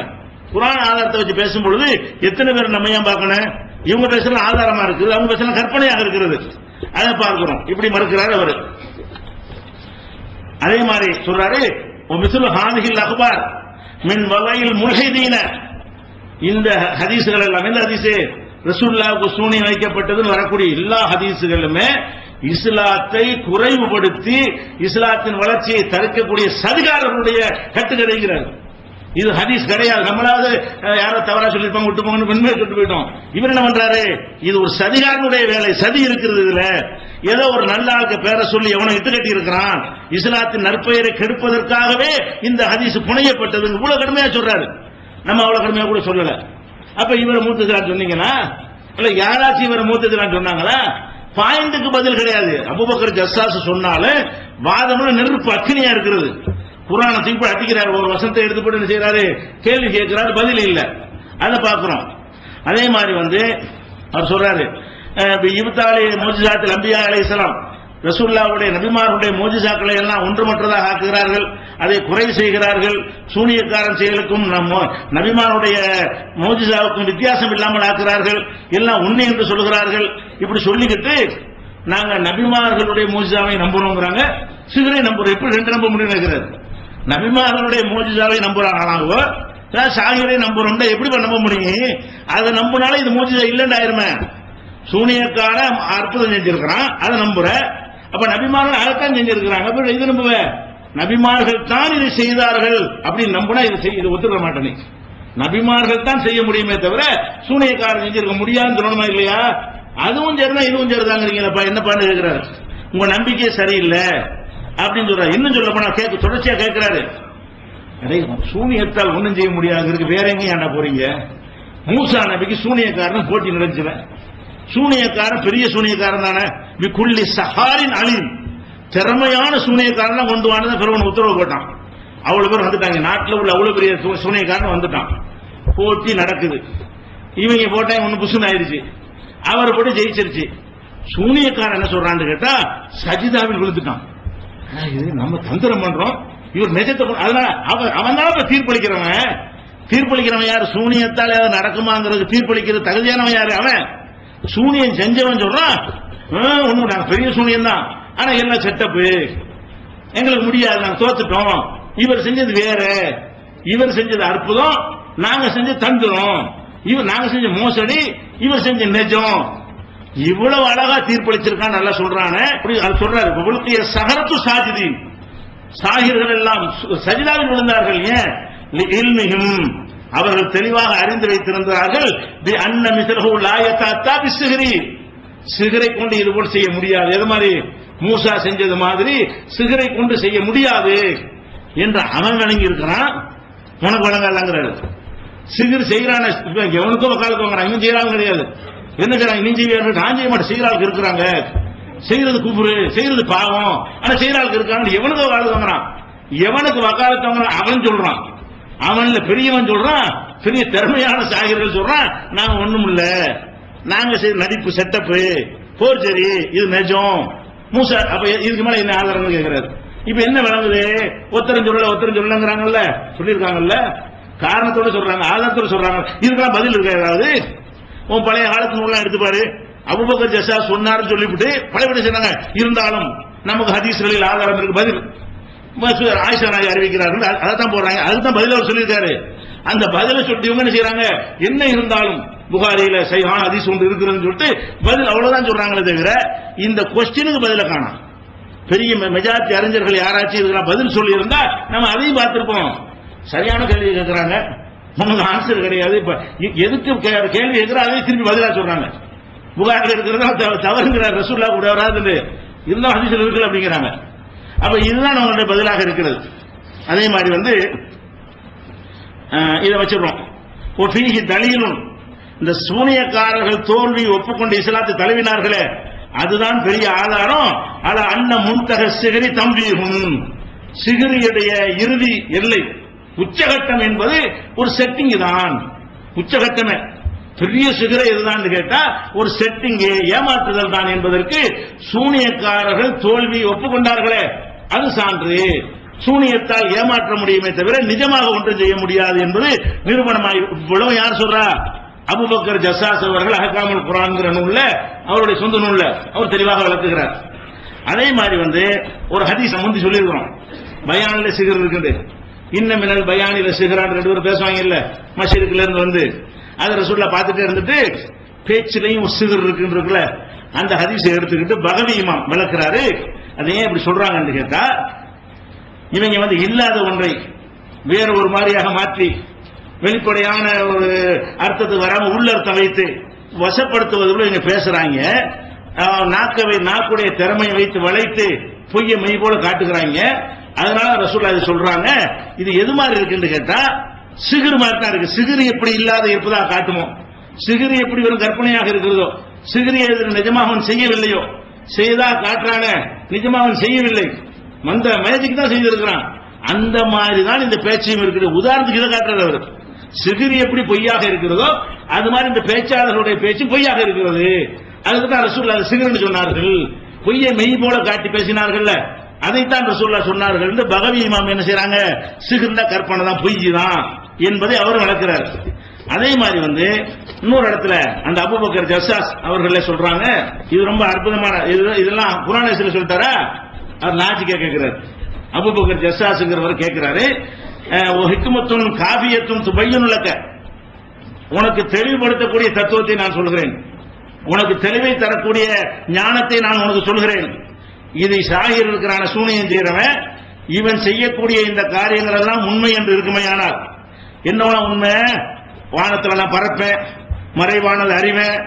குர்ஆன் ஆதாரத்தை வச்சு பேசும்பொழுது எத்தனை பேர் நம்ம ஏன் பார்க்கணும்? இவங்க பேசலாம் ஆதாரமா இருக்குது, அவங்க பேசலாம் கற்பனையாக இருக்கிறது. அதை பார்க்கிறோம். இப்படி மறுக்கிறாரு அவர். அதே மாதிரி சொல்றாரு, மிஸ்லு ஹாதிஹில் அக்பார் மின் வகையில் முல்ஹிதீன, இந்த ஹதீஸ்கள் எல்லாம், இந்த ஹதீஸ் ரசூலுல்லாஹ்வுக்கு சூனியம் வைக்கப்பட்டதுன்னு வரக்கூடிய எல்லா ஹதீஸ்களுமே இஸ்லாத்தை குறைவுபடுத்தி இஸ்லாத்தின் வளர்ச்சியை தடுக்கக்கூடிய சதிகாரர்களுடைய கட்டுக்கதைங்கிறார். இது ஹதீஸ் கிடையாது. நம்மளாவது யாரோ தவறா சொல்லிருப்பாங்க, விட்டு போங்கன்னு வெண்மையை சொல்லிட்டு போயிட்டோம். இவர் என்ன பண்றாரு, இது ஒரு சதிகாரனுடைய வேலை, சதி இருக்கிறது இதுல. ஏதோ ஒரு நல்ல ஆளுக்கு பேரை சொல்லி எவனை இட்டு கட்டி இருக்கிறான், இஸ்லாத்தின் நற்பெயரை கெடுப்பதற்காகவே இந்த ஹதீஸ் புனையப்பட்டது. இவ்வளவு கடுமையா சொல்றாரு, நம்ம அவ்வளவு கடுமையா கூட சொல்லல. அப்ப இவரை மூத்ததுலான்னு சொன்னீங்கன்னா, இல்ல யாராச்சும் இவரை மூத்ததுலான்னு சொன்னாங்களா? பாயிண்ட்டுக்கு பதில் கிடையாது. அபூபக்கர் ஜஸ்ஸாஸ் சொன்னாலும் வாதமுள்ள நெருப்பு அக்னியா இருக்கிறது. குர்ஆனை தூக்கி அடிக்கிறார், ஒரு வசனத்தை எடுத்து போட்டு என்ன செய்யறாரு, கேள்வி கேட்கிறாரு, பதில் இல்ல. அதை பார்க்கிறோம். அதே மாதிரி அவர் சொல்றாரு, இப்தாலி மோஜிசாத்தில் அம்பியா அலைஹிஸ்ஸலாம், ரசூலுல்லாஹ்வுடைய நபிமார்களுடைய மோஜிசாக்களை எல்லாம் ஒன்றுமற்றதாக ஆக்குகிறார்கள், அதை குறை செய்கிறார்கள். சூனியக்காரன் செயலுக்கும் நபிமாருடைய மோஜிசாவுக்கும் வித்தியாசம் இல்லாமல் ஆக்குகிறார்கள், எல்லாம் உண்மை என்று சொல்லுகிறார்கள். இப்படி சொல்லிக்கிட்டு நாங்க நபிமார்களுடைய மோஜிசாவை நம்புறோங்கிறாங்க, சிகரை நம்புறோம். எப்படி ரெண்டு நம்ப முடியும் நினைக்கிறாரு. நபிமார்களுடைய மோஜிசாவை நம்புறாங்க, சாகிரை நம்புறோம். எப்படி நம்ப முடியும்? அதை நம்பினாலும் இது மோஜிசா இல்லைன்னு ஆயிருமே. சூனியக்கார அற்புதம் செஞ்சிருக்கிறான், அதை நம்புற. அப்ப நபிமார்கள் அதைத்தான் செஞ்சிருக்கிறாங்க, இது நம்புவ. நபிமார்கள் தான் இதை செய்தார்கள் அப்படின்னு நம்பினா இது ஒத்துக்க மாட்டேன். நபிமார்கள் தான் செய்ய முடியுமே தவிர சூனியக்காரன் செஞ்சிருக்க முடியாதுன்னு சொல்லணுமா இல்லையா? அதுவும் சரிதான் இதுவும் சரிதாங்கிறீங்களப்பா, என்னப்பான்னு கேட்கிறாரு. உங்க நம்பிக்கை சரியில்லை அப்படின்னு சொல்றாரு. இன்னும் சொல்ல போனா தொடர்ச்சியா கேட்கிறாரு, சூனியத்தால் ஒன்னும் செய்ய முடியாது, வேற எங்க ஏன்டா போறீங்க? மூசா நபிக்கு சூனியக்காரன் போட்டி நடந்துச்சுல. சூனியக்காரன் பெரிய சூனியக்காரன் தானே, விக்குள்ளி சஹாரின் அலிம், திறமையான சூனியக்காரன் கொண்டு வாங்க பெருவன் உத்தரவு போட்டான். அவ்வளவு பேர் வந்துட்டாங்க, நாட்டில் உள்ள அவ்வளவு பெரிய சூனியக்காரன் வந்துட்டான். போட்டி நடக்குது, இவங்க போட்டாங்க, ஒன்னு புசுன்னு ஆயிடுச்சு. அவர் போட்டு ஜெயிச்சிருச்சு. சூனியக்காரன் என்ன சொல்றான்னு கேட்டா, சஜிதாவில் விழுந்துட்டான். இது நம்ம தந்திரம் பண்றோம், இவர் நிஜத்தை, அதனால அவன் தான் தீர்ப்பளிக்கிறவன். தீர்ப்பளிக்கிறவன் யாரு? சூனியத்தால் ஏதாவது நடக்குமாங்கிறது தீர்ப்பளிக்கிறது தகுதியானவன் யாரு? அவன். சூனியன் செஞ்சவன் சொல்றான், ஒண்ணு நாங்க பெரிய சூனியம் தான், ஆனா என்ன செட்டப்பு எங்களுக்கு முடியாது, நாங்க தோத்துட்டோம். இவர் செஞ்சது வேற, இவர் செஞ்சது அற்புதம், நாங்க செஞ்ச தந்திரம். நாங்க செஞ்ச மோசடி, இவர் செஞ்ச நிஜம். இவ்வளவு அழகா தீர்ப்பளிச்சிருக்கான், நல்லா சொல்றானே. சொல்றாரு, சஹரத்து சாஜிதி, சாகிர்கள் எல்லாம் சஜிதாவில் விழுந்தார்கள். ஏன்? அவர்கள் தெளிவாக அறிந்து வைத்திருந்தார்கள், சிகரை கொண்டு இது போல் செய்ய முடியாது. எது மாதிரி மூசா செஞ்சது மாதிரி சிகரை கொண்டு செய்ய முடியாது என்று அவன் வழங்கி இருக்கிறான். உனக்கு வழங்கலாங்கிறாரு. சிகர் செய்யறான எவனுக்கும் வக்காலத்து வாங்குறான், இவன் செய்யறாங்க கிடையாது. என்ன செய்யறாங்க? நீ செய்ய, நான் செய்ய மாட்டேன். செய்யறாளுக்கு இருக்கிறாங்க, செய்யறது குபுரு, செய்யறது பாவம், ஆனா செய்யறாளுக்கு இருக்காங்க. எவனுக்கு வக்காலத்து வாங்குறான்? எவனுக்கு வக்காலத்து வாங்குறான் அவன் சொல்றான். அவன்ல பெரியவன் சொல்றான், பெரிய திறமையான சாகிர்கள் சொல்றான், நாங்க ஒண்ணும் இல்ல, நாங்க செய்த நடிப்பு செட்டப்பு போர்ச்சரி, இது நிஜம். மூசா அப்ப இதுக்கு மேல என்ன ஆதாரம் கேட்கிறாரு. இப்ப என்ன விளங்குது? ஒத்தரம் சொல்லலங்கிறாங்கல்ல, சொல்லியிருக்காங்கல்ல, காரணத்தோட சொல்றாங்க, ஆதாரத்தோட சொல்றாங்க. இதுக்கெல்லாம் பதில் இருக்க ஏதாவது? உன் பழைய காலத்து நூலாம் எடுத்து பாரு. அபூபக்கர் ஜஸ்ஸாஸ் சொன்னார்னு சொல்லிவிட்டு பழைய சொன்னாங்க, இருந்தாலும் நமக்கு ஹதீஸ்களில் ஆதாரம் இருக்கு. பதில் ஆயிஷா நாயகி அறிவிக்கிறார்கள், அதைத்தான் போடுறாங்க. அதுதான் பதில் அவர் சொல்லியிருக்காரு. அந்த பதிலை சொல்லிட்டு இவங்க என்ன செய்யறாங்க, என்ன இருந்தாலும் புகாரியில சைஹான ஹதீஸ் ஒன்று இருக்குதுன்னு சொல்லிட்டு பதில் அவ்வளவுதான் சொல்றாங்களே தவிர இந்த கொஸ்டினுக்கு பதில காணோம். பெரிய மெஜாரிட்டி அறிஞர்கள் யாராச்சும் இதுக்கெல்லாம் பதில் சொல்லி இருந்தா நம்ம அதையும் பார்த்திருப்போம். சரியான கேள்வி கேட்கிறாங்க, நமக்கு ஆன்சர் கிடையாது. இப்ப எதுக்கு கேள்வி கேட்கிற அதையும் திரும்பி பதிலா சொல்றாங்க. புகாரில் இருக்கிறதா தவறுங்கிறார், ரசூலுல்லாஹ் கூட வராது இருந்தாலும் ஹதீஸ்ல இருக்குல்ல அப்படிங்கிறாங்க. அப்ப இதுதான் நம்மளுடைய பதிலாக இருக்கிறது. அதே மாதிரி இதை வச்சிடறோம். தலீலும் இந்த சூனியக்காரர்கள் தோல்வி ஒப்புக்கொண்டு இஸ்லாத்தை தழுவினார்களே, அதுதான் பெரிய ஆதாரம். அல அன்ன முன்தக சிகரி தம்பீகும், சிகரியுடைய இறுதி எல்லை உச்சகட்டம் என்பது ஒரு செட்டிங் தான். உச்சகட்டமே பெரிய சிகரை எதுதான் கேட்டா ஒரு செட்டிங், ஏமாற்றுதல் தான் என்பதற்கு சூனியக்காரர்கள் தோல்வி ஒப்புக்கொண்டார்களே அது சான்று. சூனியத்தால் ஏமாற்ற முடியுமே தவிர நிஜமாக ஒன்றும் செய்ய முடியாது என்பது நிரூபணமாய். இவ்வளவு யார் சொல்றா? அபூபக்கர் ஜஸ்ஸாஸ் அவர்கள் அஹ்காமுல் குர்ஆன்ங்கிற நூல்ல, அவருடைய சொந்த நூல்ல அவர் தெளிவாக விளக்குகிறார். அதே மாதிரி ஒரு ஹதீஸ் முந்தி சொல்லியிருக்கிறோம், பயானில சிகர் இருக்குது. இன்ன மினல் பயானில சிகரான் ரெண்டு பேரும் பேசுவாங்க இல்ல, மஸ்ஜிதுக்குள்ள இருந்து அதை ரசூலுல்லாஹ் பார்த்துட்டே இருந்துட்டு பேச்சிலையும் ஒரு சிகர் இருக்குன்றதுல அந்த ஹதீஸை எடுத்துக்கிட்டு பகவி இமாம் விளக்குறாரு. அதை ஏன் இப்படி சொல்றாங்கன்னு கேட்டா, இவங்க இல்லாத ஒன்றை வேற ஒரு மாதிரியாக மாற்றி வெளிப்படையான ஒரு அர்த்தத்துக்கு வராம உள்ளர்த்தம் வைத்து வசப்படுத்துவதில் இவங்க பேசுறாங்க. நாக்குடைய திறமையை வைத்து வளைத்து பொய்ய மெய் போல காட்டுகிறாங்க. அதனால ரசூல் அது சொல்றாங்க. இது எது மாதிரி இருக்குன்னு கேட்டா சிகிர் மாதிரி தான் இருக்கு. சிகிர் எப்படி இல்லாத இருப்பதா காட்டுமோ, சிகிர் எப்படி ஒரு கற்பனையாக இருக்கிறதோ, சிகிர் நிஜமாக அவன் செய்யவில்லையோ, செய்தா காட்டுறாங்க, நிஜமாக அவன் செய்யவில்லை, அந்த மேஜிக் தான் செய்திருக்கிறான். அந்த மாதிரி தான் இந்த பேச்சையும் இருக்குது. உதாரணத்துக்கு இதை காட்டுறது அவர். சிகிர் எப்படி பொய்யாக இருக்கிறதோ அது மாதிரி இந்த பேச்சாளர்களுடைய பேச்சு பொய்யாக இருக்கிறது. அதுக்கு தான் ரசூலுல்லாஹ் சிகிர்னு சொன்னார்கள். பொய்யை மெய் போல காட்டி பேசினார்கள், அதைத்தான் ரசூலுல்லாஹ் சொன்னார்கள். பகவி இமாம் என்ன செய்யறாங்க, சிகிர்னா கற்பனை தான், பொய் தான் என்பதை அவர் விளக்குறார். அதே மாதிரி இன்னொரு இடத்துல அந்த அபூபக்கர் ஜஸ்ஸாஸ் அவர்களே சொல்றாங்க. இது ரொம்ப அற்புதமான, இதெல்லாம் குர்ஆன் ஹதீஸ்ல சொல்லிட்டாரா, அவர் லாஜிக்கா கேட்கிறார். அபூபக்கர் ஜஸ்ஸாஸ்ங்கிறவர் கேட்கிறாரு, ஹிக்மத்துன் காபியத்துன் துபையுனு லக, உனக்கு தெளிவுபடுத்தக்கூடிய தத்துவத்தை நான் சொல்கிறேன், உனக்கு தெளிவை தரக்கூடிய ஞானத்தை நான் உனக்கு சொல்கிறேன். இது ஷாஹிர் இருக்கிறான சூனியம் செய்யறவன் இவன் செய்யக்கூடிய இந்த காரியங்கள் எல்லாம் உண்மை என்று இருக்குமையானால் என்ன உண்மை, வானத்தில் நான் பறப்பேன், மறைவானது அறிவேன்,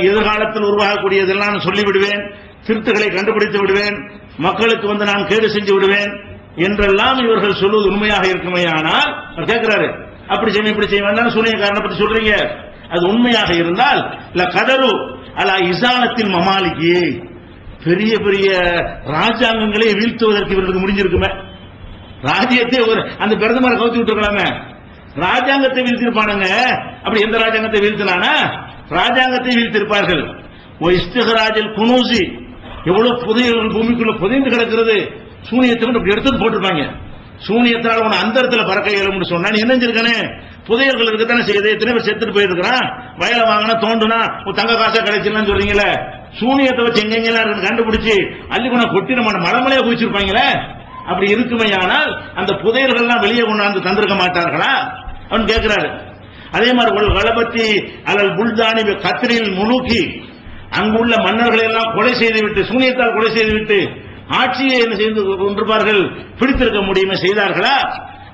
எதிர்காலத்தில் உருவாகக்கூடியதெல்லாம் சொல்லிவிடுவேன், திருத்துகளை கண்டுபிடித்து விடுவேன், மக்களுக்கு நான் கேடு செஞ்சு விடுவேன் என்றெல்லாம் இவர்கள் சொல்வது உண்மையாக இருக்குமையானால் கேட்கிறாரு, அப்படி செய்ய இப்படி செய்ய வேண்டாம் சூனியக்காரனை பற்றி சொல்றீங்க, அது உண்மையாக இருந்தால் கதரு அலா இசாலத்தில் மமாலிக்கு, பெரிய பெரிய ராஜாங்கங்களே வீழ்த்துவதற்கு இவர்களுக்கு முடிஞ்சிருக்குமே. ராஜ்யத்தை அந்த பிரதமரை கவுத்தி விட்டுருக்கலாமே, ராஜாங்கத்தை வீழ்த்திருப்பானுங்க. அப்படி எந்த ராஜாங்கத்தை வீழ்த்தினானா, ராஜாங்கத்தை வீழ்த்திருப்பார்கள். இஸ்திஹராஜில் குனூசி, எவ்வளவு புதையல்கள் பூமிக்குள்ள புதைந்து கிடக்கிறது, சூனியத்தை எடுத்து போட்டிருப்பாங்க. சூனியத்தால் உன அந்த இடத்துல பறக்க இயலும்னு சொன்னா நீ என்ன செஞ்சிருக்கானே, புதையல்கள் இருக்கத்தானே செய்யுது, எத்தனை பேர் செத்துட்டு போயிருக்கிறான், வயலை வாங்கினா தோண்டுனா தங்க காசா கிடைச்சிடலாம் சொல்றீங்களே, சூனியத்தை வச்சு எங்கெங்கெல்லாம் கண்டுபிடிச்சு அள்ளிக்கொண்டா கொட்டி நம்ம மலமலையா குதிச்சிருப்பாங்களே. அப்படி இருக்குமையானால் அந்த புதையல்கள்லாம் வெளியே கொண்டாந்து தந்திருக்க மாட்டார்களா அவன் கேட்கிறாரு. அதே மாதிரி ஒரு வளபத்தி அல்லது புல்தானி கத்திரில் முழுக்கி அங்குள்ள மன்னர்களை எல்லாம் கொலை செய்துவிட்டு, சூனியத்தால் கொலை செய்துவிட்டு ஆட்சியை என்ன செய்து கொண்டிருப்பார்கள், பிடித்திருக்க முடியுமே, செய்தார்களா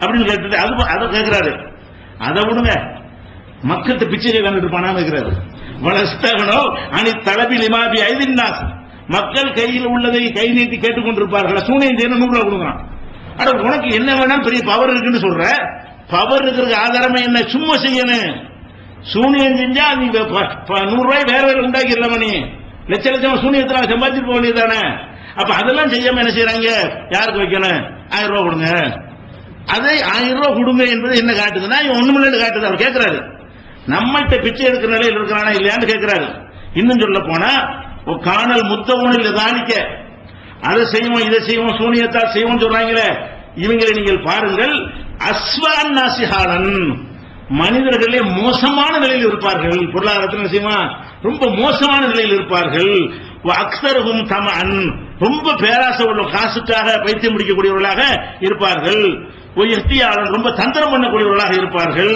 அப்படின்னு கேட்டு அதை கேட்கிறாரு. அதை விடுங்க, மக்கள்கிட்ட பிச்சை கண்டுட்டு இருப்பானா இருக்கிறாரு. வளஸ்தகனோ அணி தளபில் இமாபி ஐதின்னாஸ், மக்கள் கையில் உள்ளதை கை நீட்டி கேட்டுக்கொண்டிருப்பார்கள், சூனியம் செய்யணும் 100 ரூபாய் கொடுக்குறான். அட உனக்கு என்ன வேணாலும் பெரிய பவர் இருக்குன்னு சொல்ற, பவர் இருக்கிறதுக்கு ஆதாரமே என்ன, சும்மா செய்யணும். சூனியம் செஞ்சா நீ 100 ரூபாய் வேற வேற உண்டாக்கிடலாமா, நீ லட்ச லட்சமா சூனியத்தில் சம்பாதிச்சு போக வேண்டியதானே. அப்ப அதெல்லாம் செய்யாம என்ன செய்யறாங்க, யாருக்கு வைக்கணும், 1000 ரூபாய் கொடுங்க, அதை 1000 ரூபாய் கொடுங்க என்பது என்ன காட்டுதுன்னா இவன் ஒண்ணுமில்லைன்னு காட்டுது. அவர் கேட்கிறாரு, நம்மகிட்ட பிச்சை எடுக்கிற நிலையில் இருக்கிறானா இல்லையான்னு கேட்கிறாரு. இன்னும் சொல்ல போனா காணல் முத்தவனில் தானிக்க, அதை செய்வோம் இதை செய்வோம் சூனியத்தால் செய்வோம் சொல்றாங்களே, இவங்களை நீங்கள் பாருங்கள், அஸ்வான் நாசிஹாலன், மனிதர்களே மோசமான நிலையில் இருப்பார்கள், பொருளாதாரத்தில் செய்வான் ரொம்ப மோசமான நிலையில் இருப்பார்கள். அக்ஸருஹும் தமஅன், ரொம்ப பேராசை உள்ள காசுக்காக பைத்தியம் முடிக்கக்கூடியவர்களாக இருப்பார்கள். ரொம்ப தந்திரம் பண்ணக்கூடியவர்களாக இருப்பார்கள்.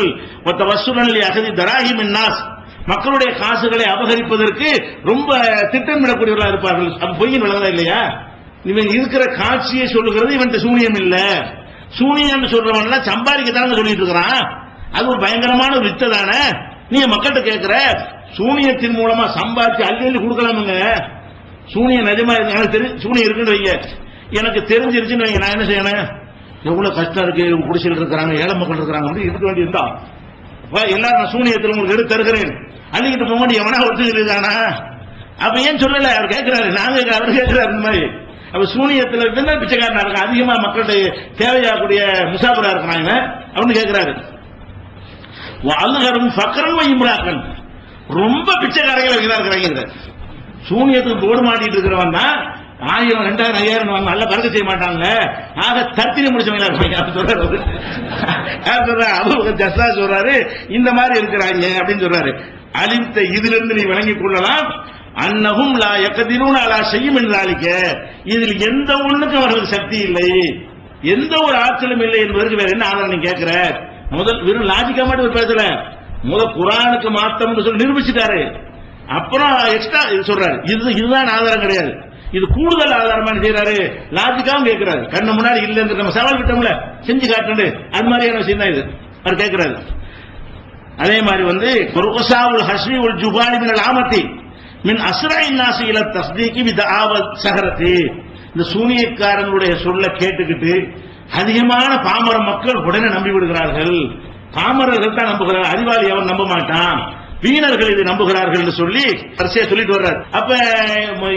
மக்களுடைய காசுகளை அபகரிப்பதற்கு ரொம்ப திட்டமிடக்கூடியவர்களாக இருப்பார்கள். பொய்யின் விளங்கதா இல்லையா, இவன் இருக்கிற காட்சியை சொல்லுகிறது, இவன் சூனியம் இல்ல, சூனியம் சொல்றவன் சம்பாதிக்கத்தான சொல்லிட்டு இருக்கிறான், அது ஒரு பயங்கரமான ஒரு வித்தை தானே. நீங்க மக்கள்கிட்ட கேட்கிற சூனியத்தின் மூலமா சம்பாதிச்சு அள்ளி கொடுக்கலாமுங்க, சூனியம் நிஜமா எனக்கு சூனியம் இருக்குன்னு வைங்க, எனக்கு தெரிஞ்சிருச்சுன்னு வைங்க, நான் என்ன செய்யணும், எவ்வளவு கஷ்டம் இருக்கு, குடிசையில் இருக்கிறாங்க, ஏழை மக்கள் இருக்கிறாங்க, இருக்க வேண்டியதுதா, எல்லாரும் நான் சூனியத்தில் உங்களுக்கு எடுத்து தருகிறேன், அள்ளிக்கிட்டு போக வேண்டிய எவனா ஒருத்தானா, அப்ப ஏன் சொல்லல அவர் கேட்கிறாரு, நாங்க அவர் கேட்கிறாரு இந்த மாதிரி. அப்ப சூனியத்தில் இருந்தா பிச்சைக்காரனா இருக்க, அதிகமா மக்களுடைய தேவையாகக்கூடிய முசாபரா இருக்கிறாங்க அப்படின்னு கேட்கிறாரு. அல்லுகரும் ஃபக்ரன் இம்ராக்கன், ரொம்ப பிச்சைக்காரர்கள் இருக்கிறாங்க. சூனியத்துக்கு போடு மாட்டிட்டு இருக்கிறவன் தான் 1000 2000 5000 நல்ல பறக்க செய்ய மாட்டாங்க, ஆக தத்திரி முடிச்சவங்களா இருப்பாங்க சொல்றாரு. இந்த மாதிரி இருக்கிறாங்க அப்படின்னு சொல்றாரு. அழித்த இதிலிருந்து நீ விளங்கிக் கொள்ளலாம், அன்னகும் லா யக்திரூன அலா ஷைஇன் மின் ஸாலிக, இதில் எந்த ஒண்ணுக்கும் அவர்களுக்கு சக்தி இல்லை, எந்த ஒரு ஆற்றலும் இல்லை என்பதற்கு வேற என்ன ஆதாரம் நீ கேட்கிற. முதல் வெறும் லாஜிக்கா மட்டும் பேசல, முதல் குர்ஆனுக்கு மாத்தம்னு சொல்லி நிரூபிச்சுட்டாரு. அப்புறம் எக்ஸ்ட்ரா சொல்றாரு, இதுதான் ஆதாரம் கிடையாது, இது கூடுதல் ஆதாரமா செய்யறாரு, லாஜிக்காவும் கேட்கிறாரு. கண்ணு முன்னாடி இல்லைன்னு நம்ம சவால் விட்டோம்ல, செஞ்சு காட்டு, அது மாதிரியான விஷயம் தான் இது. அவர் கேட்கிறாரு. அதே மாதிரி குர்கசாவுல் ஹஸ்வி உல் ஜுபானி மினல் ஆமத்தி மின் அஸ்ராயின் நாசி இல தஸ்தீகி பிதஆவத் ஸஹரத்தி. இந்த சூனியக்காரனுடைய சொல்ல கேட்டுக்கிட்டு அதிகமான பாமர மக்கள் உடனே நம்பி விடுகிறார்கள். பாமரர்கள் தான் நம்புகிறார்கள், அறிவாளி அவன் நம்ப மாட்டான், வீணர்கள் இது நம்புகிறார்கள் என்று சொல்லி வரிசையா சொல்லிட்டு வர்றாரு. அப்ப